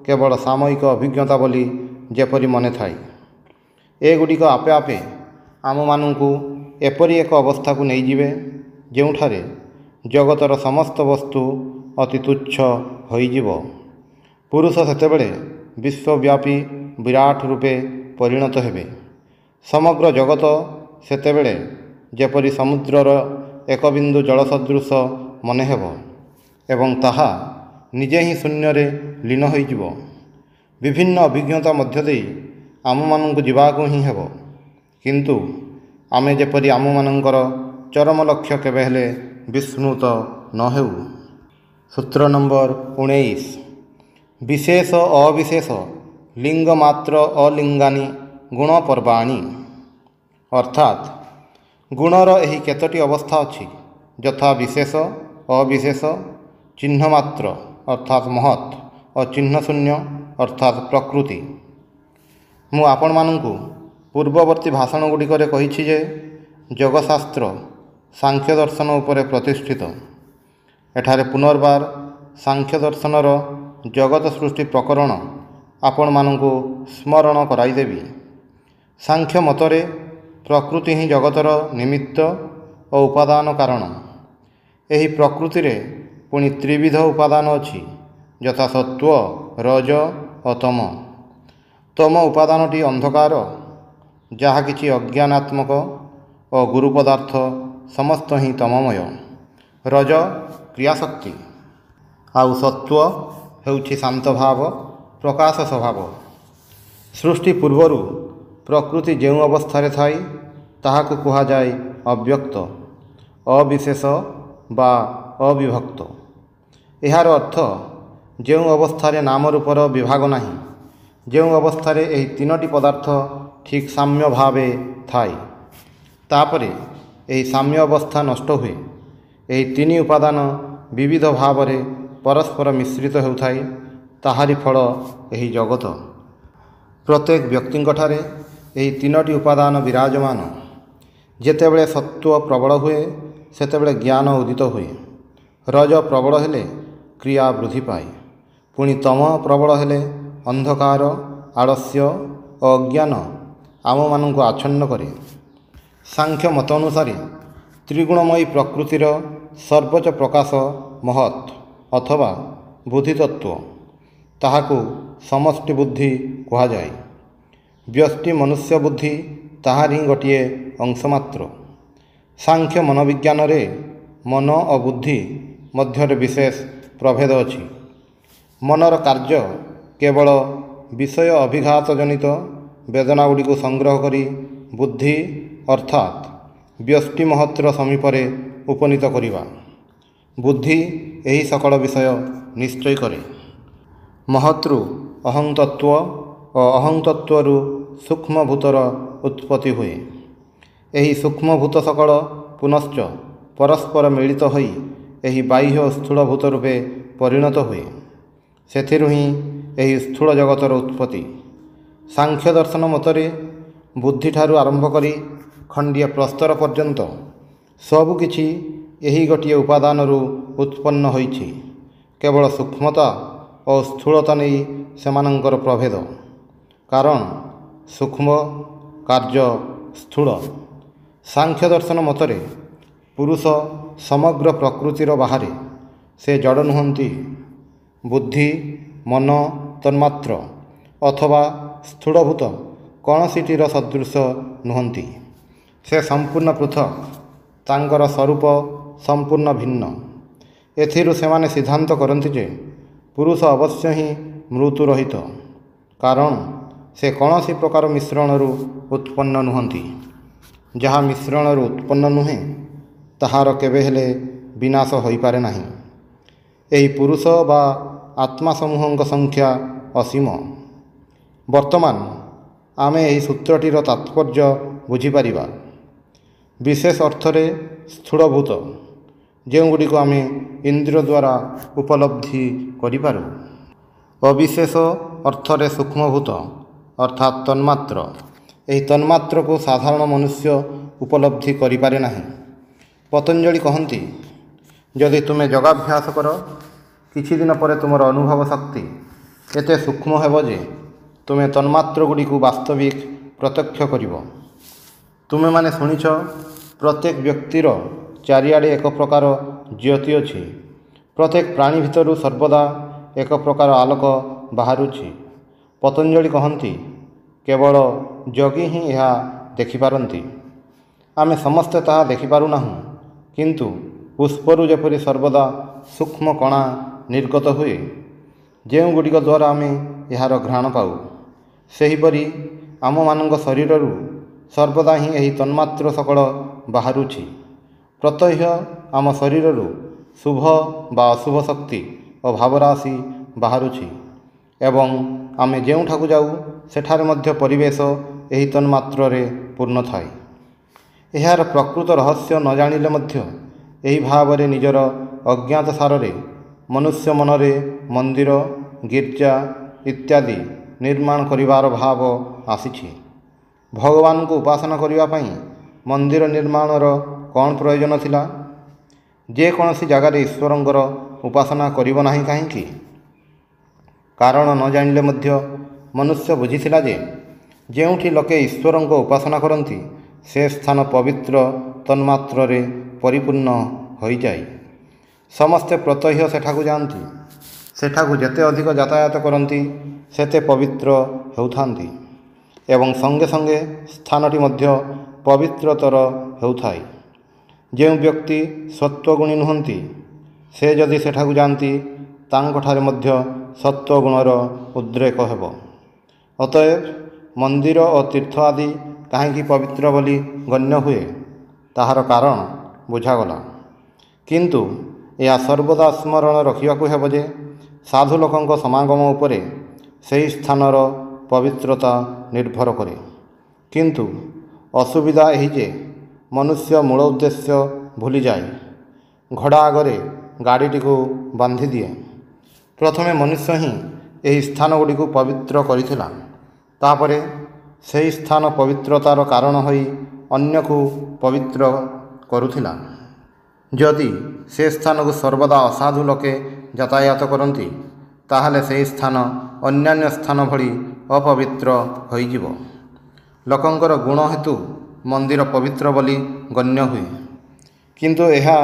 କେବଳ ସାମୟିକ ଅଭିଜ୍ଞତା ବୋଲି ଯେପରି ମନେ ଥାଏ। ଏଗୁଡ଼ିକ ଆପେ ଆପେ ଆମମାନଙ୍କୁ ଏପରି ଏକ ଅବସ୍ଥାକୁ ନେଇଯିବେ, ଯେଉଁଠାରେ ଜଗତର ସମସ୍ତ ବସ୍ତୁ ଅତି ତୁଚ୍ଛ ହୋଇଯିବ। ପୁରୁଷ ସେତେବେଳେ ବିଶ୍ୱବ୍ୟାପୀ ବିରାଟ ରୂପେ ପରିଣତ ହେବେ। ସମଗ୍ର ଜଗତ ସେତେବେଳେ ଯେପରି ସମୁଦ୍ରର ଏକ ବିନ୍ଦୁ ଜଳ ସଦୃଶ ମନେ ହେବ ଏବଂ ତାହା ନିଜେ ହିଁ ଶୂନ୍ୟରେ ଲୀନ ହୋଇଯିବ। ବିଭିନ୍ନ ଅଭିଜ୍ଞତା ମଧ୍ୟ ଦେଇ ଆମମାନଙ୍କୁ ଯିବାକୁ ହିଁ ହେବ, କିନ୍ତୁ ଆମେ ଯେପରି ଆମମାନଙ୍କର ଚରମ ଲକ୍ଷ୍ୟ କେବେ ହେଲେ ବିସ୍ମୃତ ନ ହେଉ। ସୂତ୍ର ନମ୍ବର 19। ବିଶେଷ ଅବିଶେଷ ଲିଙ୍ଗ ମାତ୍ର ଅଲିଙ୍ଗାନି ଗୁଣ ପର୍ବାଣୀ। ଅର୍ଥାତ୍ ଗୁଣର ଏହି କେତୋଟି ଅବସ୍ଥା ଅଛି, ଯଥା ବିଶେଷ, ଅବିଶେଷ, ଚିହ୍ନମାତ୍ର ଅର୍ଥାତ୍ ମହତ୍ ଓ ଚିହ୍ନଶୂନ୍ୟ ଅର୍ଥାତ୍ ପ୍ରକୃତି। ମୁଁ ଆପଣମାନଙ୍କୁ ପୂର୍ବବର୍ତ୍ତୀ ଭାଷଣ ଗୁଡ଼ିକରେ କହିଛି ଯେ ଯୋଗଶାସ୍ତ୍ର ସାଂଖ୍ୟ ଦର୍ଶନ ଉପରେ ପ୍ରତିଷ୍ଠିତ। ଏଠାରେ ପୁନର୍ବାର ସାଂଖ୍ୟ ଦର୍ଶନର ଜଗତ ସୃଷ୍ଟି ପ୍ରକରଣ ଆପଣମାନଙ୍କୁ ସ୍ମରଣ କରାଇଦେବି। ସାଂଖ୍ୟ ମତରେ ପ୍ରକୃତି ହିଁ ଜଗତର ନିମିତ୍ତ ଓ ଉପାଦାନ କାରଣ। ଏହି ପ୍ରକୃତିରେ ପୁଣି ତ୍ରିବିଧ ଉପାଦାନ ଅଛି, ଯଥା ସତ୍ତ୍ୱ, ରଜ ଓ ତମ। ତମ ଉପାଦାନଟି ଅନ୍ଧକାର, ଯାହା କିଛି ଅଜ୍ଞାନାତ୍ମକ ଓ ଗୁରୁ ପଦାର୍ଥ ସମସ୍ତ ହିଁ ତମମୟ। ରଜ କ୍ରିୟାଶକ୍ତି, ଆଉ ସତ୍ତ୍ୱ ହେଉଛି ଶାନ୍ତଭାବ, ପ୍ରକାଶ ସ୍ୱଭାବ। ସୃଷ୍ଟି ପୂର୍ବରୁ ପ୍ରକୃତି ଯେଉଁ ଅବସ୍ଥାରେ ଥାଏ ତାହାକୁ କୁହାଯାଏ ଅବ୍ୟକ୍ତ, ଅବିଶେଷ ବା ଅବିଭକ୍ତ। ଏହାର ଅର୍ଥ ଯେଉଁ ଅବସ୍ଥାରେ ନାମ ରୂପର ବିଭାଗ ନାହିଁ, ଯେଉଁ ଅବସ୍ଥାରେ ଏହି ତିନୋଟି ପଦାର୍ଥ ଠିକ୍ ସାମ୍ୟ ଭାବେ ଥାଏ, ତାପରେ ଏହି ସାମ୍ୟ ଅବସ୍ଥା ନଷ୍ଟ ହୁଏ। ଏହି ତିନି ଉପାଦାନ ବିବିଧ ଭାବରେ ପରସ୍ପର ମିଶ୍ରିତ ହେଉଥାଏ, ତାହାରି ଫଳ ଏହି ଜଗତ। ପ୍ରତ୍ୟେକ ବ୍ୟକ୍ତିଙ୍କଠାରେ ଏହି ତିନୋଟି ଉପାଦାନ ବିରାଜମାନ। ଯେତେବେଳେ ସତ୍ତ୍ୱ ପ୍ରବଳ ହୁଏ ସେତେବେଳେ ଜ୍ଞାନ ଉଦିତ ହୁଏ। ରଜ ପ୍ରବଳ ହେଲେ କ୍ରିୟା ବୃଦ୍ଧି ପାଏ। ପୁଣି ତମ ପ୍ରବଳ ହେଲେ ଅନ୍ଧକାର, ଆଳସ୍ୟ ଓ ଅଜ୍ଞାନ ଆମମାନଙ୍କୁ ଆଚ୍ଛନ୍ନ କରେ। ସାଂଖ୍ୟ ମତ ଅନୁସାରେ ତ୍ରିଗୁଣମୟୀ ପ୍ରକୃତିର ସର୍ବୋଚ୍ଚ ପ୍ରକାଶ ମହତ୍ ଅଥବା ବୁଦ୍ଧିତତ୍ତ୍ୱ। ତାହାକୁ ସମଷ୍ଟି ବୁଦ୍ଧି କୁହାଯାଏ। ବ୍ୟଷ୍ଟି ମନୁଷ୍ୟ ବୁଦ୍ଧି ତାହାର ହିଁ ଗୋଟିଏ ଅଂଶ ମାତ୍ର। ସାଂଖ୍ୟ ମନୋବିଜ୍ଞାନରେ ମନ ଓ ବୁଦ୍ଧି ମଧ୍ୟରେ ବିଶେଷ ପ୍ରଭେଦ ଅଛି। ମନର କାର୍ଯ୍ୟ କେବଳ ବିଷୟ ଅଭିଘାତ ଜନିତ ବେଦନାଗୁଡ଼ିକୁ ସଂଗ୍ରହ କରି ବୁଦ୍ଧି ଅର୍ଥାତ୍ ବ୍ୟଷ୍ଟି ମହତ୍ର ସମୀପରେ ଉପନୀତ କରିବା। ବୁଦ୍ଧି ଏହି ସକଳ ବିଷୟ ନିଶ୍ଚୟ କରେ। ମହତ୍ରୁ ଅହଂତତ୍ଵ ଓ ଅହଂତତ୍ଵରୁ ସୂକ୍ଷ୍ମଭୂତର ଉତ୍ପତ୍ତି ହୁଏ। ଏହି ସୂକ୍ଷ୍ମଭୂତ ସକଳ ପୁନଶ୍ଚ ପରସ୍ପର ମିଳିତ ହୋଇ ଏହି ବାହ୍ୟ ସ୍ଥୂଳଭୂତ ରୂପେ ପରିଣତ ହୁଏ। ସେଥିରୁ ହିଁ ଏହି ସ୍ଥୂଳ ଜଗତର ଉତ୍ପତ୍ତି। ସାଂଖ୍ୟ ଦର୍ଶନ ମତରେ ବୁଦ୍ଧିଠାରୁ ଆରମ୍ଭ କରି ଖଣ୍ଡିଏ ପ୍ରସ୍ତର ପର୍ଯ୍ୟନ୍ତ ସବୁକିଛି ଏହି ଗୋଟିଏ ଉପାଦାନରୁ ଉତ୍ପନ୍ନ ହୋଇଛି। କେବଳ ସୂକ୍ଷ୍ମତା ଓ ସ୍ଥୂଳତା ନେଇ ସେମାନଙ୍କର ପ୍ରଭେଦ। କାରଣ ସୂକ୍ଷ୍ମ କାର୍ଯ୍ୟ ସ୍ଥୂଳ। ସାଂଖ୍ୟ ଦର୍ଶନ ମତରେ ପୁରୁଷ ସମଗ୍ର ପ୍ରକୃତିର ବାହାରେ, ସେ ଜଡ଼ ନୁହନ୍ତି। ବୁଦ୍ଧି, ମନ, ତନ୍ମାତ୍ର ଅଥବା ସ୍ଥୂଳଭୂତ କୌଣସିଟିର ସଦୃଶ ନୁହନ୍ତି। ସେ ସମ୍ପୂର୍ଣ୍ଣ ପୃଥକ୍, ତାଙ୍କର ସ୍ୱରୂପ ସମ୍ପୂର୍ଣ୍ଣ ଭିନ୍ନ। ଏଥିରୁ ସେମାନେ ସିଦ୍ଧାନ୍ତ କରନ୍ତି ଯେ ପୁରୁଷ ଅବଶ୍ୟ ହିଁ ମୃତ୍ୟୁ ରହିତ, କାରଣ ସେ କୌଣସି ପ୍ରକାର ମିଶ୍ରଣରୁ ଉତ୍ପନ୍ନ ନୁହନ୍ତି। ଯାହା ମିଶ୍ରଣରୁ ଉତ୍ପନ୍ନ ନୁହେଁ ତାହାର କେବେ ହେଲେ ବିନାଶ ହୋଇପାରେ ନାହିଁ। ଏହି ପୁରୁଷ ବା ଆତ୍ମା ସମୂହଙ୍କ ସଂଖ୍ୟା ଅସୀମ। ବର୍ତ୍ତମାନ ଆମେ ଏହି ସୂତ୍ରଟିର ତାତ୍ପର୍ଯ୍ୟ ବୁଝିପାରିବା। ବିଶେଷ ଅର୍ଥରେ ସ୍ଥୂଳଭୂତ, ଯେଉଁଗୁଡ଼ିକୁ ଆମେ ଇନ୍ଦ୍ରିୟ ଦ୍ୱାରା ଉପଲବ୍ଧି କରିପାରୁ। ଅବିଶେଷ ଅର୍ଥରେ ସୂକ୍ଷ୍ମଭୂତ ଅର୍ଥାତ୍ ତନ୍ମାତ୍ର। ଏହି ତନ୍ମାତ୍ରକୁ ସାଧାରଣ ମନୁଷ୍ୟ ଉପଲବ୍ଧି କରିପାରେ ନାହିଁ। ପତଞ୍ଜଳି କହନ୍ତି, ଯଦି ତୁମେ ଯୋଗାଭ୍ୟାସ କର, କିଛି ଦିନ ପରେ ତୁମର ଅନୁଭବ ଶକ୍ତି ଏତେ ସୂକ୍ଷ୍ମ ହେବ ଯେ ତୁମେ ତନ୍ମାତ୍ରଗୁଡ଼ିକୁ ବାସ୍ତବିକ ପ୍ରତ୍ୟକ୍ଷ କରିବ। ତୁମେମାନେ ଶୁଣିଛ, ପ୍ରତ୍ୟେକ ବ୍ୟକ୍ତିର ଚାରିଆଡ଼େ ଏକ ପ୍ରକାର ଜ୍ୟୋତି ଅଛି। ପ୍ରତ୍ୟେକ ପ୍ରାଣୀ ଭିତରୁ ସର୍ବଦା ଏକ ପ୍ରକାର ଆଲୋକ ବାହାରୁଛି। ପତଞ୍ଜଳି କହନ୍ତି, କେବଳ ଯୋଗୀ ହିଁ ଏହା ଦେଖିପାରନ୍ତି। ଆମେ ସମସ୍ତେ ତାହା ଦେଖିପାରୁନାହୁଁ, କିନ୍ତୁ ପୁଷ୍ପରୁ ଯେପରି ସର୍ବଦା ସୂକ୍ଷ୍ମ କଣା ନିର୍ଗତ ହୁଏ, ଯେଉଁଗୁଡ଼ିକ ଦ୍ୱାରା ଆମେ ଏହାର ଘ୍ରାଣ ପାଉ, ସେହିପରି ଆମମାନଙ୍କ ଶରୀରରୁ ସର୍ବଦା ହିଁ ଏହି ତନ୍ମାତ୍ର ସକଳ ବାହାରୁଛି। ପ୍ରତ୍ୟହ ଆମ ଶରୀରରୁ ଶୁଭ ବା ଅଶୁଭ ଶକ୍ତି ଓ ଭାବରାଶି ବାହାରୁଛି ଏବଂ ଆମେ ଯେଉଁଠାକୁ ଯାଉ ସେଠାରେ ମଧ୍ୟ ପରିବେଶ ଏହି ତନ୍ମାତ୍ରରେ ପୂର୍ଣ୍ଣ ଥାଏ। ଏହାର ପ୍ରକୃତ ରହସ୍ୟ ନ ଜାଣିଲେ ମଧ୍ୟ ଏହି ଭାବରେ ନିଜର ଅଜ୍ଞାତ ସାରରେ ମନୁଷ୍ୟ ମନରେ ମନ୍ଦିର, ଗିର୍ଜା ଇତ୍ୟାଦି ନିର୍ମାଣ କରିବାର ଭାବ ଆସିଛି। ଭଗବାନଙ୍କୁ ଉପାସନା କରିବା ପାଇଁ ମନ୍ଦିର ନିର୍ମାଣର କ'ଣ ପ୍ରୟୋଜନ ଥିଲା? ଯେକୌଣସି ଜାଗାରେ ଈଶ୍ୱରଙ୍କର ଉପାସନା କରିବ ନାହିଁ କାହିଁକି? କାରଣ ନ ଜାଣିଲେ ମଧ୍ୟ ମନୁଷ୍ୟ ବୁଝିଥିଲା ଯେ ଯେଉଁଠି ଲୋକେ ଈଶ୍ୱରଙ୍କ ଉପାସନା କରନ୍ତି ସେ ସ୍ଥାନ ପବିତ୍ର ତନ୍ମାତ୍ରରେ ପରିପୂର୍ଣ୍ଣ ହୋଇଯାଏ। ସମସ୍ତେ ପ୍ରତ୍ୟହ ସେଠାକୁ ଯାଆନ୍ତି। ସେଠାକୁ ଯେତେ ଅଧିକ ଯାତାୟାତ କରନ୍ତି ସେତେ ପବିତ୍ର ହେଉଥାନ୍ତି ଏବଂ ସଙ୍ଗେ ସଙ୍ଗେ ସ୍ଥାନଟି ମଧ୍ୟ ପବିତ୍ରତର ହେଉଥାଏ। ଯେଉଁ ବ୍ୟକ୍ତି ସତ୍ୱଗୁଣୀ ନୁହନ୍ତି ସେ ଯଦି ସେଠାକୁ ଯାଆନ୍ତି ତାଙ୍କଠାରେ ମଧ୍ୟ ସତ୍ୱଗୁଣର ଉଦ୍ରେକ ହେବ। ଅତଏବ ମନ୍ଦିର ଓ ତୀର୍ଥ ଆଦି କାହିଁକି ପବିତ୍ର ବୋଲି ଗଣ୍ୟ ହୁଏ ତାହାର କାରଣ ବୁଝାଗଲା। କିନ୍ତୁ ଏହା ସର୍ବଦା ସ୍ମରଣ ରଖିବାକୁ ହେବ ଯେ ସାଧୁ ଲୋକଙ୍କ ସମାଗମ ଉପରେ ସେହି ସ୍ଥାନର ପବିତ୍ରତା ନିର୍ଭର କରେ। କିନ୍ତୁ ଅସୁବିଧା ଏହି ଯେ ମନୁଷ୍ୟ ମୂଳ ଉଦ୍ଦେଶ୍ୟ ଭୁଲିଯାଏ। ଘୋଡ଼ା ଆଗରେ ଗାଡ଼ିଟିକୁ ବାନ୍ଧିଦିଏ। ପ୍ରଥମେ ମନୁଷ୍ୟ ହିଁ ଏହି ସ୍ଥାନଗୁଡ଼ିକୁ ପବିତ୍ର କରିଥିଲା। ତାପରେ ସେହି ସ୍ଥାନ ପବିତ୍ରତାର କାରଣ ହୋଇ ଅନ୍ୟକୁ ପବିତ୍ର କରୁଥିଲା। ଯଦି ସେ ସ୍ଥାନକୁ ସର୍ବଦା ଅସାଧୁ ଲୋକେ ଯାତାୟାତ କରନ୍ତି ତାହେଲେ ସେହି ସ୍ଥାନ ଅନ୍ୟାନ୍ୟ ସ୍ଥାନ ଭଳି ଅପବିତ୍ର ହୋଇଯିବ। ଲୋକଙ୍କର ଗୁଣ ହେତୁ ମନ୍ଦିର ପବିତ୍ର ବୋଲି ଗଣ୍ୟ ହୁଏ, କିନ୍ତୁ ଏହା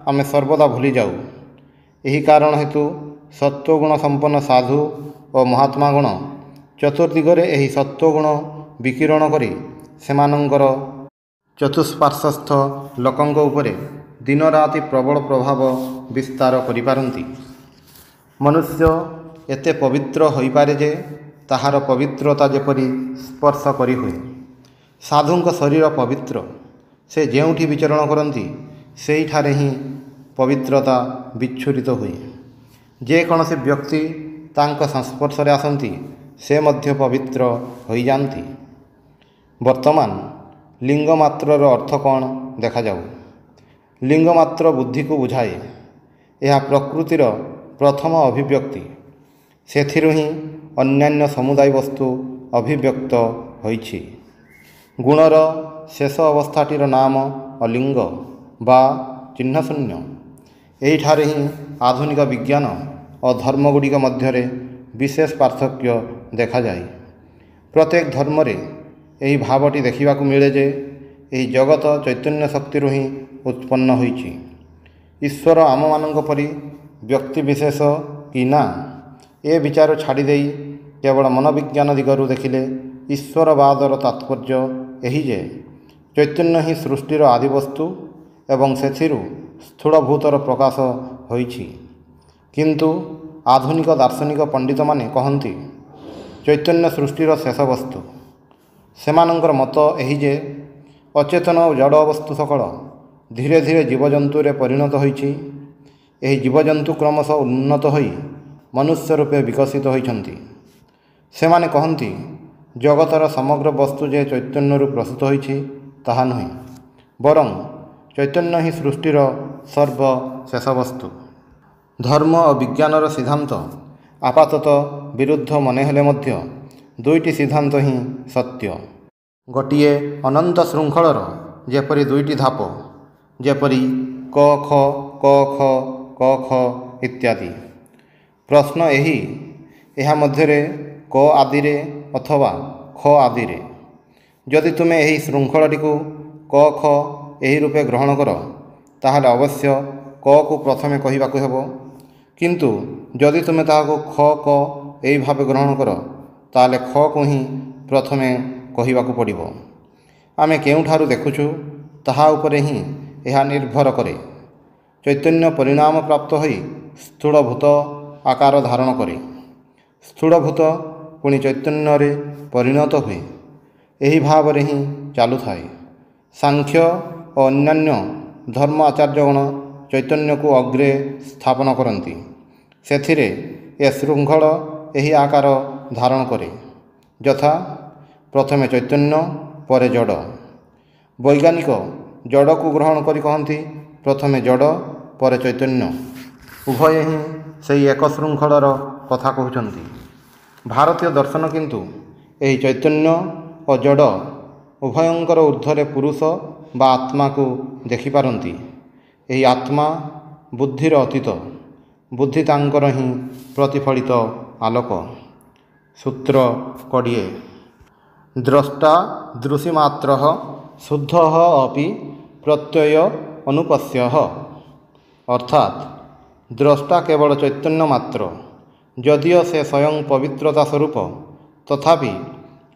ଆମେ ସର୍ବଦା ଭୁଲିଯାଉ। ଏହି କାରଣ ହେତୁ ସତ୍ୱଗୁଣ ସମ୍ପନ୍ନ ସାଧୁ ଓ ମହାତ୍ମାଗଣ ଚତୁର୍ଦିଗରେ ଏହି ସତ୍ୱଗୁଣ ବିକିରଣ କରି ସେମାନଙ୍କର ଚତୁଃପାର୍ଶ୍ୱସ୍ଥ ଲୋକଙ୍କ ଉପରେ ଦିନରାତି ପ୍ରବଳ ପ୍ରଭାବ ବିସ୍ତାର କରିପାରନ୍ତି। ମନୁଷ୍ୟ ଏତେ ପବିତ୍ର ହୋଇପାରେ ଯେ ତାହାର ପବିତ୍ରତା ଯେପରି ସ୍ପର୍ଶ କରିହୁଏ। ସାଧୁଙ୍କ ଶରୀର ପବିତ୍ର। ସେ ଯେଉଁଠି ବିଚରଣ କରନ୍ତି ସେହିଠାରେ ହିଁ ପବିତ୍ରତା ବିଚ୍ଛୁରିତ ହୁଏ। ଯେକୌଣସି ବ୍ୟକ୍ତି ତାଙ୍କ ସଂସ୍ପର୍ଶରେ ଆସନ୍ତି ସେ ମଧ୍ୟ ପବିତ୍ର ହୋଇଯାଆନ୍ତି। ବର୍ତ୍ତମାନ ଲିଙ୍ଗ ମାତ୍ରର ଅର୍ଥ କ'ଣ ଦେଖାଯାଉ। ଲିଙ୍ଗ ମାତ୍ର ବୁଦ୍ଧିକୁ ବୁଝାଏ। ଏହା ପ୍ରକୃତିର ପ୍ରଥମ ଅଭିବ୍ୟକ୍ତି। ସେଥିରୁ ହିଁ ଅନ୍ୟାନ୍ୟ ସମୁଦାୟ ବସ୍ତୁ ଅଭିବ୍ୟକ୍ତ ହୋଇଛି। ଗୁଣର ଶେଷ ଅବସ୍ଥାଟିର ନାମ ଅଲିଙ୍ଗ ବା ଚିହ୍ନଶୂନ୍ୟ। ଏହିଠାରେ ହିଁ ଆଧୁନିକ ବିଜ୍ଞାନ ଓ ଧର୍ମଗୁଡ଼ିକ ମଧ୍ୟରେ ବିଶେଷ ପାର୍ଥକ୍ୟ ଦେଖାଯାଏ। ପ୍ରତ୍ୟେକ ଧର୍ମରେ ଏହି ଭାବଟି ଦେଖିବାକୁ ମିଳେ ଯେ ଏହି ଜଗତ ଚୈତନ୍ୟ ଶକ୍ତିରୁ ହିଁ ଉତ୍ପନ୍ନ ହୋଇଛି। ଈଶ୍ୱର ଆମମାନଙ୍କ ପରି ବ୍ୟକ୍ତିବିଶେଷ କି ନା, ଏ ବିଚାର ଛାଡ଼ିଦେଇ କେବଳ ମନୋବିଜ୍ଞାନ ଦିଗରୁ ଦେଖିଲେ ଈଶ୍ୱରବାଦର ତାତ୍ପର୍ଯ୍ୟ ଏହି ଯେ ଚୈତନ୍ୟ ହିଁ ସୃଷ୍ଟିର ଆଦିବସ୍ତୁ ଏବଂ ସେଥିରୁ ସ୍ଥୂଳଭୂତର ପ୍ରକାଶ ହୋଇଛି। କିନ୍ତୁ ଆଧୁନିକ ଦାର୍ଶନିକ ପଣ୍ଡିତମାନେ କହନ୍ତି ଚୈତନ୍ୟ ସୃଷ୍ଟିର ଶେଷ ବସ୍ତୁ। ସେମାନଙ୍କର ମତ ଏହି ଯେ ଅଚେତନ ଓ ଜଡ଼ ବସ୍ତୁ ସକଳ ଧୀରେ ଧୀରେ ଜୀବଜନ୍ତୁରେ ପରିଣତ ହୋଇଛି। ଏହି ଜୀବଜନ୍ତୁ କ୍ରମଶଃ ଉନ୍ନତ ହୋଇ ମନୁଷ୍ୟ ରୂପେ ବିକଶିତ ହୋଇଛନ୍ତି। ସେମାନେ କହନ୍ତି ଜଗତର ସମଗ୍ର ବସ୍ତୁ ଯେ ଚୈତନ୍ୟରୁ ପ୍ରସ୍ତୁତ ହୋଇଛି ତାହା ନୁହେଁ, ବରଂ ଚୈତନ୍ୟ ହିଁ ସୃଷ୍ଟିର ସର୍ବଶେଷ ବସ୍ତୁ। ଧର୍ମ ଓ ବିଜ୍ଞାନର ସିଦ୍ଧାନ୍ତ ଆପାତତଃ ବିରୁଦ୍ଧ ମନେହେଲେ ମଧ୍ୟ ଦୁଇଟି ସିଦ୍ଧାନ୍ତ ହିଁ ସତ୍ୟ। ଗୋଟିଏ ଅନନ୍ତ ଶୃଙ୍ଖଳର ଯେପରି ଦୁଇଟି ଧାପ, ଯେପରି କ ଖ କ ଖ କ ଖ ଇତ୍ୟାଦି। ପ୍ରଶ୍ନ ଏହି, ଏହା ମଧ୍ୟରେ କ ଆଦିରେ ଅଥବା ଖ ଆଦିରେ? ଯଦି ତୁମେ ଏହି ଶୃଙ୍ଖଳଟିକୁ କ ଖ ଏହି ରୂପେ ଗ୍ରହଣ କର ତାହେଲେ ଅବଶ୍ୟ କକୁ ପ୍ରଥମେ କହିବାକୁ ହେବ। କିନ୍ତୁ ଯଦି ତୁମେ ତାହାକୁ ଖ କ ଏଇ ଭାବେ ଗ୍ରହଣ କର ତାହେଲେ ଖକୁ ହିଁ ପ୍ରଥମେ କହିବାକୁ ପଡ଼ିବ। ଆମେ କେଉଁଠାରୁ ଦେଖୁଛୁ ତାହା ଉପରେ ହିଁ ଏହା ନିର୍ଭର କରେ। ଚୈତନ୍ୟ ପରିଣାମ ପ୍ରାପ୍ତ ହୋଇ ସ୍ଥୂଳଭୂତ ଆକାର ଧାରଣ କରେ। ସ୍ଥୂଳଭୂତ ପୁଣି ଚୈତନ୍ୟରେ ପରିଣତ ହୁଏ। ଏହି ଭାବରେ ହିଁ ଚାଲୁଥାଏ। ସାଂଖ୍ୟ ଓ ଅନ୍ୟାନ୍ୟ ଧର୍ମ ଆଚାର୍ଯ୍ୟଗଣ ଚୈତନ୍ୟକୁ ଅଗ୍ରେ ସ୍ଥାପନ କରନ୍ତି। ସେଥିରେ ଏ ଶୃଙ୍ଖଳ ଏହି ଆକାର ଧାରଣ କରେ, ଯଥା ପ୍ରଥମେ ଚୈତନ୍ୟ ପରେ ଜଡ଼। ବୈଜ୍ଞାନିକ ଜଡ଼କୁ ଗ୍ରହଣ କରି କହନ୍ତି ପ୍ରଥମେ ଜଡ଼ ପରେ ଚୈତନ୍ୟ। ଉଭୟ ହିଁ ସେହି ଏକ ଶୃଙ୍ଖଳର କଥା କହୁଛନ୍ତି। ଭାରତୀୟ ଦର୍ଶନ କିନ୍ତୁ ଏହି ଚୈତନ୍ୟ ଓ ଜଡ଼ ଉଭୟଙ୍କର ଊର୍ଦ୍ଧ୍ୱରେ ପୁରୁଷ ବା ଆତ୍ମାକୁ ଦେଖିପାରନ୍ତି। ଏହି ଆତ୍ମା ବୁଦ୍ଧିର ଅତୀତ। ବୁଦ୍ଧି ତାଙ୍କର ହିଁ ପ୍ରତିଫଳିତ ଆଲୋକ। ସୂତ୍ର 20 ଦ୍ରଷ୍ଟା ଦୃଶିମାତ୍ରଃ ଶୁଦ୍ଧଃ ଅପି ପ୍ରତ୍ୟୟ ଅନୁପସ୍ୟଃ। ଅର୍ଥାତ୍ ଦ୍ରଷ୍ଟା କେବଳ ଚୈତନ୍ୟ ମାତ୍ର। ଯଦିଓ ସେ ସ୍ୱୟଂ ପବିତ୍ରତା ସ୍ୱରୂପ, ତଥାପି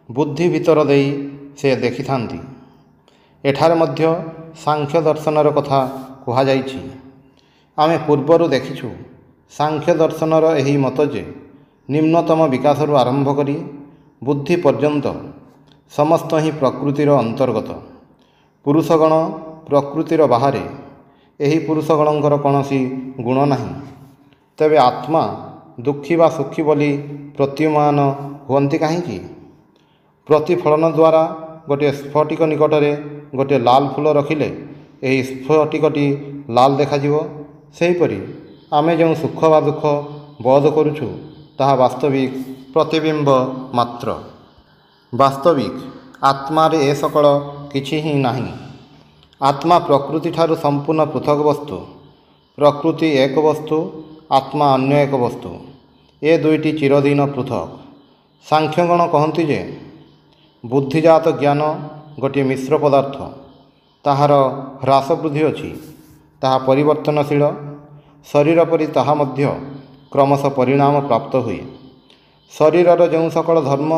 ବୁଦ୍ଧି ଭିତର ଦେଇ ସେ ଦେଖିଥାନ୍ତି। ଏଠାରେ ମଧ୍ୟ ସାଂଖ୍ୟ ଦର୍ଶନର କଥା କୁହାଯାଇଛି। ଆମେ ପୂର୍ବରୁ ଦେଖିଛୁ ସାଂଖ୍ୟ ଦର୍ଶନର ଏହି ମତ ଯେ ନିମ୍ନତମ ବିକାଶରୁ ଆରମ୍ଭ କରି ବୁଦ୍ଧି ପର୍ଯ୍ୟନ୍ତ ସମସ୍ତ ହିଁ ପ୍ରକୃତିର ଅନ୍ତର୍ଗତ। ପୁରୁଷଗଣ ପ୍ରକୃତିର ବାହାରେ। ଏହି ପୁରୁଷଗଣଙ୍କର କୌଣସି ଗୁଣ ନାହିଁ। ତେବେ ଆତ୍ମା ଦୁଃଖୀ ବା ସୁଖୀ ବୋଲି ପ୍ରତୀୟମାନ ହୁଅନ୍ତି କାହିଁକି? ପ୍ରତିଫଳନ ଦ୍ୱାରା ଗୋଟିଏ ସ୍ଫଟିକ ନିକଟରେ ଗୋଟିଏ ଲାଲ ଫୁଲ ରଖିଲେ ଏହି ସ୍ଫଟିକଟି ଲାଲ ଦେଖାଯିବ। ସେହିପରି ଆମେ ଯେଉଁ ସୁଖ ବା ଦୁଃଖ ବୋଧ କରୁଛୁ ତାହା ବାସ୍ତବିକ ପ୍ରତିବିମ୍ବ ମାତ୍ର। ବାସ୍ତବିକ ଆତ୍ମାରେ ଏ ସକଳ କିଛି ହିଁ ନାହିଁ। ଆତ୍ମା ପ୍ରକୃତିଠାରୁ ସମ୍ପୂର୍ଣ୍ଣ ପୃଥକ ବସ୍ତୁ। ପ୍ରକୃତି ଏକ ବସ୍ତୁ, ଆତ୍ମା ଅନ୍ୟ ଏକ ବସ୍ତୁ। ଏ ଦୁଇଟି ଚିରଦିନ ପୃଥକ। ସାଂଖ୍ୟଗଣ କହନ୍ତି ଯେ ବୁଦ୍ଧିଜାତ ଜ୍ଞାନ ଗୋଟିଏ ମିଶ୍ର ପଦାର୍ଥ। ତାହାର ହ୍ରାସ ବୃଦ୍ଧି ଅଛି। ତାହା ପରିବର୍ତ୍ତନଶୀଳ। ଶରୀର ପରି ତାହା ମଧ୍ୟ କ୍ରମଶଃ ପରିଣାମ ପ୍ରାପ୍ତ ହୁଏ। ଶରୀରର ଯେଉଁ ସକଳ ଧର୍ମ,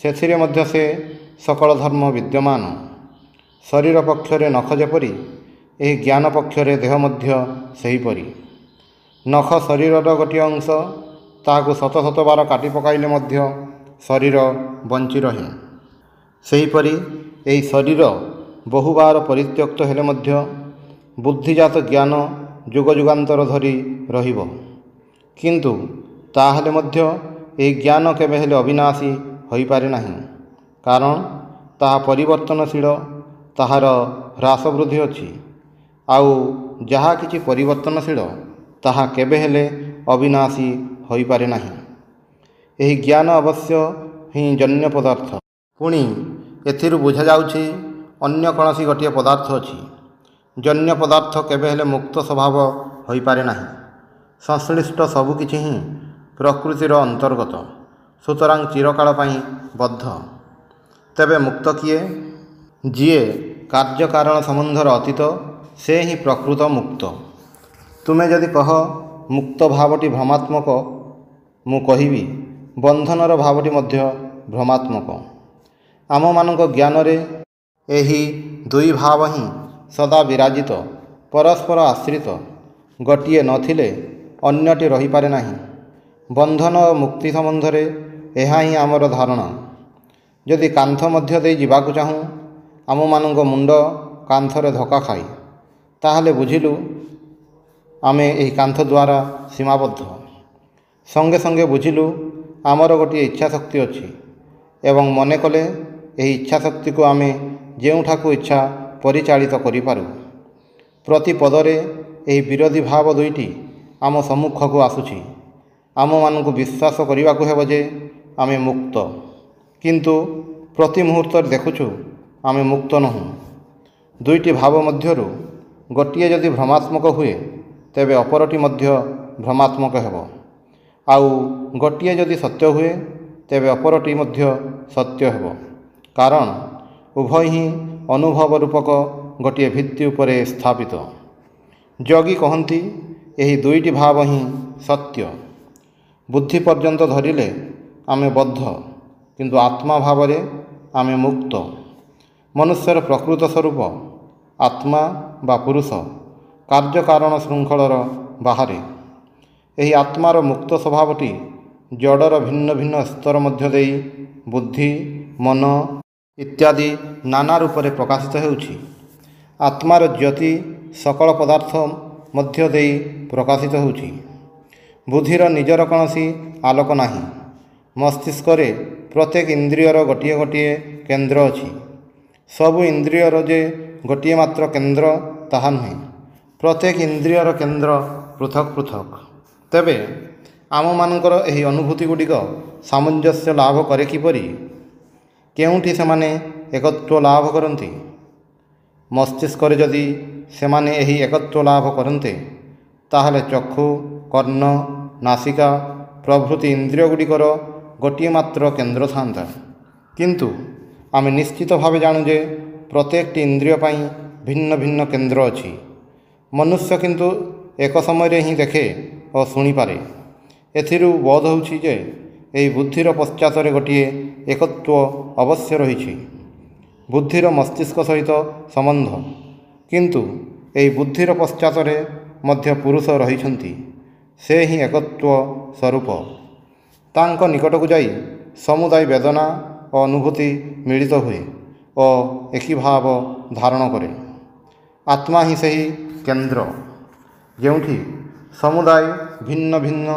ସେଥିରେ ମଧ୍ୟ ସେ ସକଳ ଧର୍ମ ବିଦ୍ୟମାନ। ଶରୀର ପକ୍ଷରେ ନଖ ଯେପରି, ଏହି ଜ୍ଞାନ ପକ୍ଷରେ ଦେହ ମଧ୍ୟ ସେହିପରି। ନଖ ଶରୀରର ଗୋଟିଏ ଅଂଶ। ତାହାକୁ ଶତ ଶତ ବାର କାଟି ପକାଇଲେ ମଧ୍ୟ ଶରୀର ବଞ୍ଚି ରହେ। ସେହିପରି ଏହି ଶରୀର ବହୁବାର ପରିତ୍ୟକ୍ତ ହେଲେ ମଧ୍ୟ ବୁଦ୍ଧିଜାତ ଜ୍ଞାନ ଯୁଗ ଯୁଗାନ୍ତର ଧରି ରହିବ। କିନ୍ତୁ ତାହେଲେ ମଧ୍ୟ ଏହି ଜ୍ଞାନ କେବେ ହେଲେ ଅବିନାଶୀ ହୋଇପାରେ ନାହିଁ। କାରଣ ତାହା ପରିବର୍ତ୍ତନଶୀଳ। ତାହାର ହ୍ରାସ ବୃଦ୍ଧି ଅଛି। ଆଉ ଯାହା କିଛି ପରିବର୍ତ୍ତନଶୀଳ ତାହା କେବେ ହେଲେ ଅବିନାଶୀ ହୋଇପାରେ ନାହିଁ। ଏହି ଜ୍ଞାନ ଅବଶ୍ୟ ହିଁ ଜନ୍ୟ ପଦାର୍ଥ। ପୁଣି ଏଥିରୁ ବୁଝାଯାଉଛି ଅନ୍ୟ କୌଣସି ଗୋଟିଏ ପଦାର୍ଥ ଅଛି। ଜନ୍ୟ ପଦାର୍ଥ କେବେ ହେଲେ ମୁକ୍ତ ସ୍ୱଭାବ ହୋଇପାରେ ନାହିଁ। ସଂଶ୍ଳିଷ୍ଟ ସବୁକିଛି ହିଁ ପ୍ରକୃତିର ଅନ୍ତର୍ଗତ, ସୁତରାଂ ଚିରକାଳ ପାଇଁ ବଦ୍ଧ। ତେବେ ମୁକ୍ତ କିଏ? ଯିଏ କାର୍ଯ୍ୟକାରଣ ସମ୍ବନ୍ଧର ଅତୀତ, ସେ ହିଁ ପ୍ରକୃତ ମୁକ୍ତ। ତୁମେ ଯଦି କହ ମୁକ୍ତ ଭାବଟି ଭ୍ରମାତ୍ମକ, ମୁଁ କହିବି ବନ୍ଧନର ଭାବଟି ମଧ୍ୟ ଭ୍ରମାତ୍ମକ। ଆମମାନଙ୍କ ଜ୍ଞାନରେ ଏହି ଦୁଇ ଭାବ ହିଁ ସଦା ବିରାଜିତ, ପରସ୍ପର ଆଶ୍ରିତ। ଗୋଟିଏ ନଥିଲେ ଅନ୍ୟଟି ରହିପାରେ ନାହିଁ। ବନ୍ଧନ ଓ ମୁକ୍ତି ସମ୍ବନ୍ଧରେ ଏହା ହିଁ ଆମର ଧାରଣା। ଯଦି କାନ୍ଥ ମଧ୍ୟ ଦେଇ ଯିବାକୁ ଚାହୁଁ, ଆମମାନଙ୍କ ମୁଣ୍ଡ କାନ୍ଥରେ ଧକ୍କା ଖାଏ, ତାହେଲେ ବୁଝିଲୁ ଆମେ ଏହି କାନ୍ଥ ଦ୍ୱାରା ସୀମାବଦ୍ଧ। ସଙ୍ଗେ ସଙ୍ଗେ ବୁଝିଲୁ ଆମର ଗୋଟିଏ ଇଚ୍ଛାଶକ୍ତି ଅଛି ଏବଂ ମନେ କଲେ ଏହି ଇଚ୍ଛାଶକ୍ତିକୁ ଆମେ ଯେଉଁଠାକୁ ଇଚ୍ଛା ପରିଚାଳିତ କରିପାରୁ। ପ୍ରତି ପଦରେ ଏହି ବିରୋଧୀ ଭାବ ଦୁଇଟି ଆମ ସମ୍ମୁଖକୁ ଆସୁଛି। ଆମମାନଙ୍କୁ ବିଶ୍ୱାସ କରିବାକୁ ହେବ ଯେ ଆମେ ମୁକ୍ତ, କିନ୍ତୁ ପ୍ରତି ମୁହୂର୍ତ୍ତରେ ଦେଖୁଛୁ ଆମେ ମୁକ୍ତ ନୋହୁଁ। ଦୁଇଟି ଭାବ ମଧ୍ୟରୁ ଗୋଟିଏ ଯଦି ଭ୍ରମାତ୍ମକ ହୁଏ, ତେବେ ଅପରଟି ମଧ୍ୟ ଭ୍ରମାତ୍ମକ ହେବ। ଆଉ ଗୋଟିଏ ଯଦି ସତ୍ୟ ହୁଏ, ତେବେ ଅପରଟି ମଧ୍ୟ ସତ୍ୟ ହେବ। କାରଣ ଉଭୟ ହିଁ ଅନୁଭବ ରୂପକ ଗୋଟିଏ ଭିତ୍ତି ଉପରେ ସ୍ଥାପିତ। ଯୋଗୀ କହନ୍ତି ଏହି ଦୁଇଟି ଭାବ ହିଁ ସତ୍ୟ। ବୁଦ୍ଧି ପର୍ଯ୍ୟନ୍ତ ଧରିଲେ ଆମେ ବଦ୍ଧ, କିନ୍ତୁ ଆତ୍ମା ଭାବରେ ଆମେ ମୁକ୍ତ। ମନୁଷ୍ୟର ପ୍ରକୃତ ସ୍ୱରୂପ ଆତ୍ମା ବା ପୁରୁଷ କାର୍ଯ୍ୟକାରଣ ଶୃଙ୍ଖଳର ବାହାରେ। ଏହି ଆତ୍ମାର ମୁକ୍ତ ସ୍ୱଭାବଟି ଜଡ଼ର ଭିନ୍ନ ଭିନ୍ନ ସ୍ତର ମଧ୍ୟ ଦେଇ ବୁଦ୍ଧି, ମନ ଇତ୍ୟାଦି ନାନା ରୂପରେ ପ୍ରକାଶିତ ହେଉଛି। ଆତ୍ମାର ଜ୍ୟୋତି ସକଳ ପଦାର୍ଥ ମଧ୍ୟ ଦେଇ ପ୍ରକାଶିତ ହେଉଛି। ବୁଦ୍ଧିର ନିଜର କୌଣସି ଆଲୋକ ନାହିଁ। ମସ୍ତିଷ୍କରେ ପ୍ରତ୍ୟେକ ଇନ୍ଦ୍ରିୟର ଗୋଟିଏ ଗୋଟିଏ କେନ୍ଦ୍ର ଅଛି। ସବୁ ଇନ୍ଦ୍ରିୟର ଯେ ଗୋଟିଏ ମାତ୍ର କେନ୍ଦ୍ର ତାହା ନୁହେଁ। ପ୍ରତ୍ୟେକ ଇନ୍ଦ୍ରିୟର କେନ୍ଦ୍ର ପୃଥକ ପୃଥକ। ତେବେ ଆମମାନଙ୍କର ଏହି ଅନୁଭୂତି ଗୁଡ଼ିକ ସାମଞ୍ଜସ୍ୟ ଲାଭ କରେ କିପରି? କେଉଁଠି ସେମାନେ ଏକତ୍ୱ ଲାଭ କରନ୍ତି? ମସ୍ତିଷ୍କରେ ଯଦି ସେମାନେ ଏହି ଏକତ୍ୱ ଲାଭ କରନ୍ତେ, ତାହେଲେ ଚକ୍ଷୁ, କର୍ଣ୍ଣ, ନାସିକା ପ୍ରଭୃତି ଇନ୍ଦ୍ରିୟ ଗୁଡ଼ିକର ଗୋଟିଏ ମାତ୍ର କେନ୍ଦ୍ର ଥାନ୍ତା। କିନ୍ତୁ ଆମେ ନିଶ୍ଚିତ ଭାବେ ଜାଣୁ ଯେ ପ୍ରତ୍ୟେକଟି ଇନ୍ଦ୍ରିୟ ପାଇଁ ଭିନ୍ନ ଭିନ୍ନ କେନ୍ଦ୍ର ଅଛି। ମନୁଷ୍ୟ କିନ୍ତୁ ଏକ ସମୟରେ ହିଁ ଦେଖେ ଓ ଶୁଣିପାରେ। ଏଥିରୁ ବୋଧ ହେଉଛି ଯେ ଏହି ବୁଦ୍ଧିର ପଶ୍ଚାତରେ ଗୋଟିଏ ଏକତ୍ୱ ଅବଶ୍ୟ ରହିଛି। ବୁଦ୍ଧିର ମସ୍ତିଷ୍କ ସହିତ ସମ୍ବନ୍ଧ, କିନ୍ତୁ ଏହି ବୁଦ୍ଧିର ପଶ୍ଚାତରେ ମଧ୍ୟ ପୁରୁଷ ରହିଛନ୍ତି। ସେ ହିଁ ଏକତ୍ୱ ସ୍ୱରୂପ। ତାଙ୍କ ନିକଟକୁ ଯାଇ ସମୁଦାୟ ବେଦନା ଓ ଅନୁଭୂତି ମିଳିତ ହୁଏ ଓ ଏକୀଭାବ ଧାରଣ କରେ। ଆତ୍ମା ହିଁ ସେହି କେନ୍ଦ୍ର, ଯେଉଁଠି ସମୁଦାୟ ଭିନ୍ନ ଭିନ୍ନ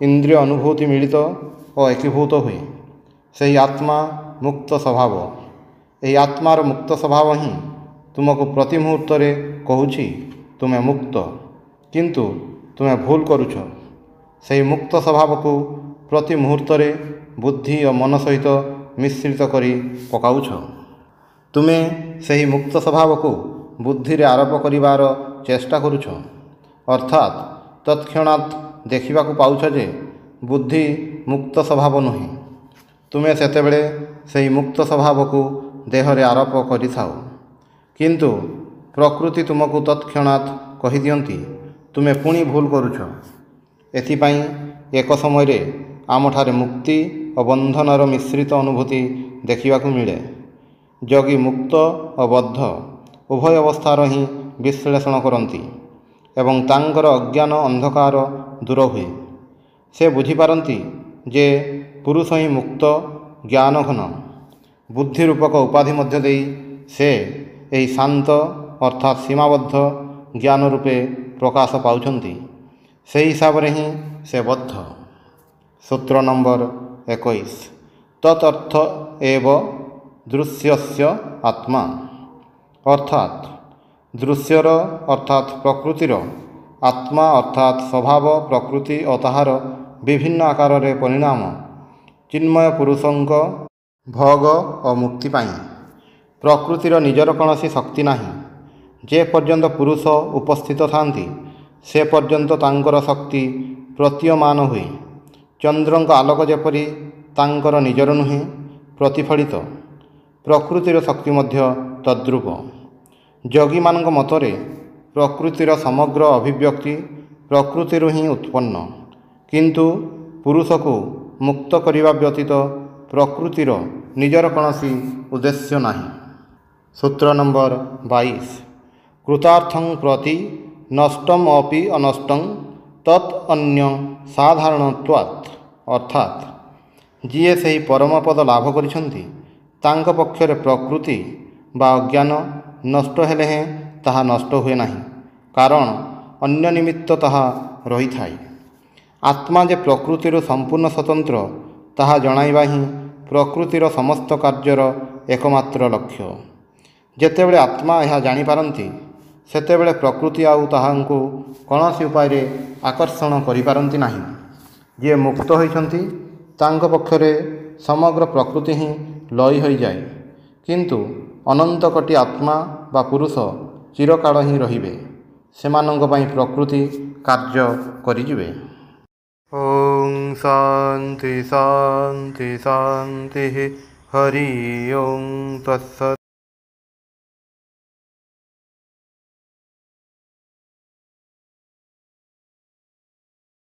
ଇନ୍ଦ୍ରିୟ ଅନୁଭୂତି ମିଳିତ ଓ ଏକୀଭୂତ ହୁଏ। ସେହି ଆତ୍ମା ମୁକ୍ତ ସ୍ୱଭାବ। ଏହି ଆତ୍ମାର ମୁକ୍ତ ସ୍ୱଭାବ ହିଁ ତୁମକୁ ପ୍ରତି ମୁହୂର୍ତ୍ତରେ କହୁଛି ତୁମେ ମୁକ୍ତ, କିନ୍ତୁ ତୁମେ ଭୁଲ କରୁଛ। ସେହି ମୁକ୍ତ ସ୍ୱଭାବକୁ ପ୍ରତି ମୁହୂର୍ତ୍ତରେ ବୁଦ୍ଧି ଓ ମନ ସହିତ ମିଶ୍ରିତ କରି ପକାଉଛ। ତୁମେ ସେହି ମୁକ୍ତ ସ୍ୱଭାବକୁ ବୁଦ୍ଧିରେ ଆରୋପ କରିବାର ଚେଷ୍ଟା କରୁଛ, ଅର୍ଥାତ୍ ତତ୍କ୍ଷଣାତ୍ ଦେଖିବାକୁ ପାଉଛ ଯେ ବୁଦ୍ଧି ମୁକ୍ତ ସ୍ୱଭାବ ନୁହେଁ। ତୁମେ ସେତେବେଳେ ସେହି ମୁକ୍ତ ସ୍ୱଭାବକୁ ଦେହରେ ଆରୋପ କରିଥାଅ, କିନ୍ତୁ ପ୍ରକୃତି ତୁମକୁ ତତ୍କ୍ଷଣାତ୍ କହିଦିଅନ୍ତି ତୁମେ ପୁଣି ଭୁଲ କରୁଛ। ଏଥିପାଇଁ ଏକ ସମୟରେ ଆମଠାରେ ମୁକ୍ତି ଓ ବନ୍ଧନର ମିଶ୍ରିତ ଅନୁଭୂତି ଦେଖିବାକୁ ମିଳେ। ଯୋଗୀ ମୁକ୍ତ ଓ ବଦ୍ଧ ଉଭୟ ଅବସ୍ଥାର ହିଁ ବିଶ୍ଳେଷଣ କରନ୍ତି ଏବଂ ତାଙ୍କର ଅଜ୍ଞାନ ଅନ୍ଧକାର ଦୂର ହୁଏ। ସେ ବୁଝିପାରନ୍ତି ଯେ ପୁରୁଷ ହିଁ ମୁକ୍ତ, ଜ୍ଞାନଘନ। ବୁଦ୍ଧି ରୂପକ ଉପାଧି ମଧ୍ୟ ଦେଇ ସେ ଏହି ଶାନ୍ତ ଅର୍ଥାତ୍ ସୀମାବଦ୍ଧ ଜ୍ଞାନ ରୂପେ ପ୍ରକାଶ ପାଉଛନ୍ତି। ସେହି ହିସାବରେ ହିଁ ସେ ବଦ୍ଧ। ସୂତ୍ର ନମ୍ବର 21। ତତ୍ ଅର୍ଥ ଏବ ଦୃଶ୍ୟସ୍ୟ ଆତ୍ମା, ଅର୍ଥାତ୍ ଦୃଶ୍ୟର ଅର୍ଥାତ୍ ପ୍ରକୃତିର ଆତ୍ମା ଅର୍ଥାତ୍ ସ୍ୱଭାବ ପ୍ରକୃତି ଓ ତାହାର ବିଭିନ୍ନ ଆକାରରେ ପରିଣାମ ଚିନ୍ମୟ ପୁରୁଷଙ୍କ ଭୋଗ ଓ ମୁକ୍ତି ପାଇଁ। ପ୍ରକୃତିର ନିଜର କୌଣସି ଶକ୍ତି ନାହିଁ। ଯେ ପର୍ଯ୍ୟନ୍ତ ପୁରୁଷ ଉପସ୍ଥିତ ଥାନ୍ତି, ସେ ପର୍ଯ୍ୟନ୍ତ ତାଙ୍କର ଶକ୍ତି ପ୍ରତୀୟମାନ ହୁଏ। ଚନ୍ଦ୍ରଙ୍କ ଆଲୋକ ଯେପରି ତାଙ୍କର ନିଜର ନୁହେଁ, ପ୍ରତିଫଳିତ, ପ୍ରକୃତିର ଶକ୍ତି ମଧ୍ୟ ତଦ୍ରୂପ। ଯୋଗୀମାନଙ୍କ ମତରେ ପ୍ରକୃତିର ସମଗ୍ର ଅଭିବ୍ୟକ୍ତି ପ୍ରକୃତିରୁ ହିଁ ଉତ୍ପନ୍ନ, କିନ୍ତୁ ପୁରୁଷକୁ ମୁକ୍ତ କରିବା ବ୍ୟତୀତ ପ୍ରକୃତିର ନିଜର କୌଣସି ଉଦ୍ଦେଶ୍ୟ ନାହିଁ। ସୂତ୍ର ନମ୍ବର 22। କୃତାର୍ଥଂ ପ୍ରତି ନଷ୍ଟଂ ଅପି ଅନଷ୍ଟଂ ତତ୍ ଅନ୍ୟ ସାଧାରଣତ୍ୱାତ୍, ଅର୍ଥାତ୍ ଯିଏ ସେହି ପରମପଦ ଲାଭ କରିଛନ୍ତି, ତାଙ୍କ ପକ୍ଷରେ ପ୍ରକୃତି ବା ଅଜ୍ଞାନ ନଷ୍ଟ ହେଲେ ହେଁ ତାହା ନଷ୍ଟ ହୁଏ ନାହିଁ, କାରଣ ଅନ୍ୟ ନିମିତ୍ତ ତାହା ରହିଥାଏ। ଆତ୍ମା ଯେ ପ୍ରକୃତିରୁ ସମ୍ପୂର୍ଣ୍ଣ ସ୍ୱତନ୍ତ୍ର, ତାହା ଜଣାଇବା ହିଁ ପ୍ରକୃତିର ସମସ୍ତ କାର୍ଯ୍ୟର ଏକମାତ୍ର ଲକ୍ଷ୍ୟ। ଯେତେବେଳେ ଆତ୍ମା ଏହା ଜାଣିପାରନ୍ତି, ସେତେବେଳେ ପ୍ରକୃତି ଆଉ ତାହାଙ୍କୁ କୌଣସି ଉପାୟରେ ଆକର୍ଷଣ କରିପାରନ୍ତି ନାହିଁ। ଯିଏ ମୁକ୍ତ ହୋଇଛନ୍ତି, ତାଙ୍କ ପକ୍ଷରେ ସମଗ୍ର ପ୍ରକୃତି ହିଁ ଲୟ ହୋଇଯାଏ, କିନ୍ତୁ ଅନନ୍ତ କୋଟି ଆତ୍ମା ବା ପୁରୁଷ ଚିରକାଳ ହିଁ ରହିବେ। ସେମାନଙ୍କ ପାଇଁ ପ୍ରକୃତି କାର୍ଯ୍ୟ କରିଯିବେ। ଓಂ ଶାନ୍ତି ଶାନ୍ତି ଶାନ୍ତି। ହରି ଓಂ ତତ୍ସତ୍।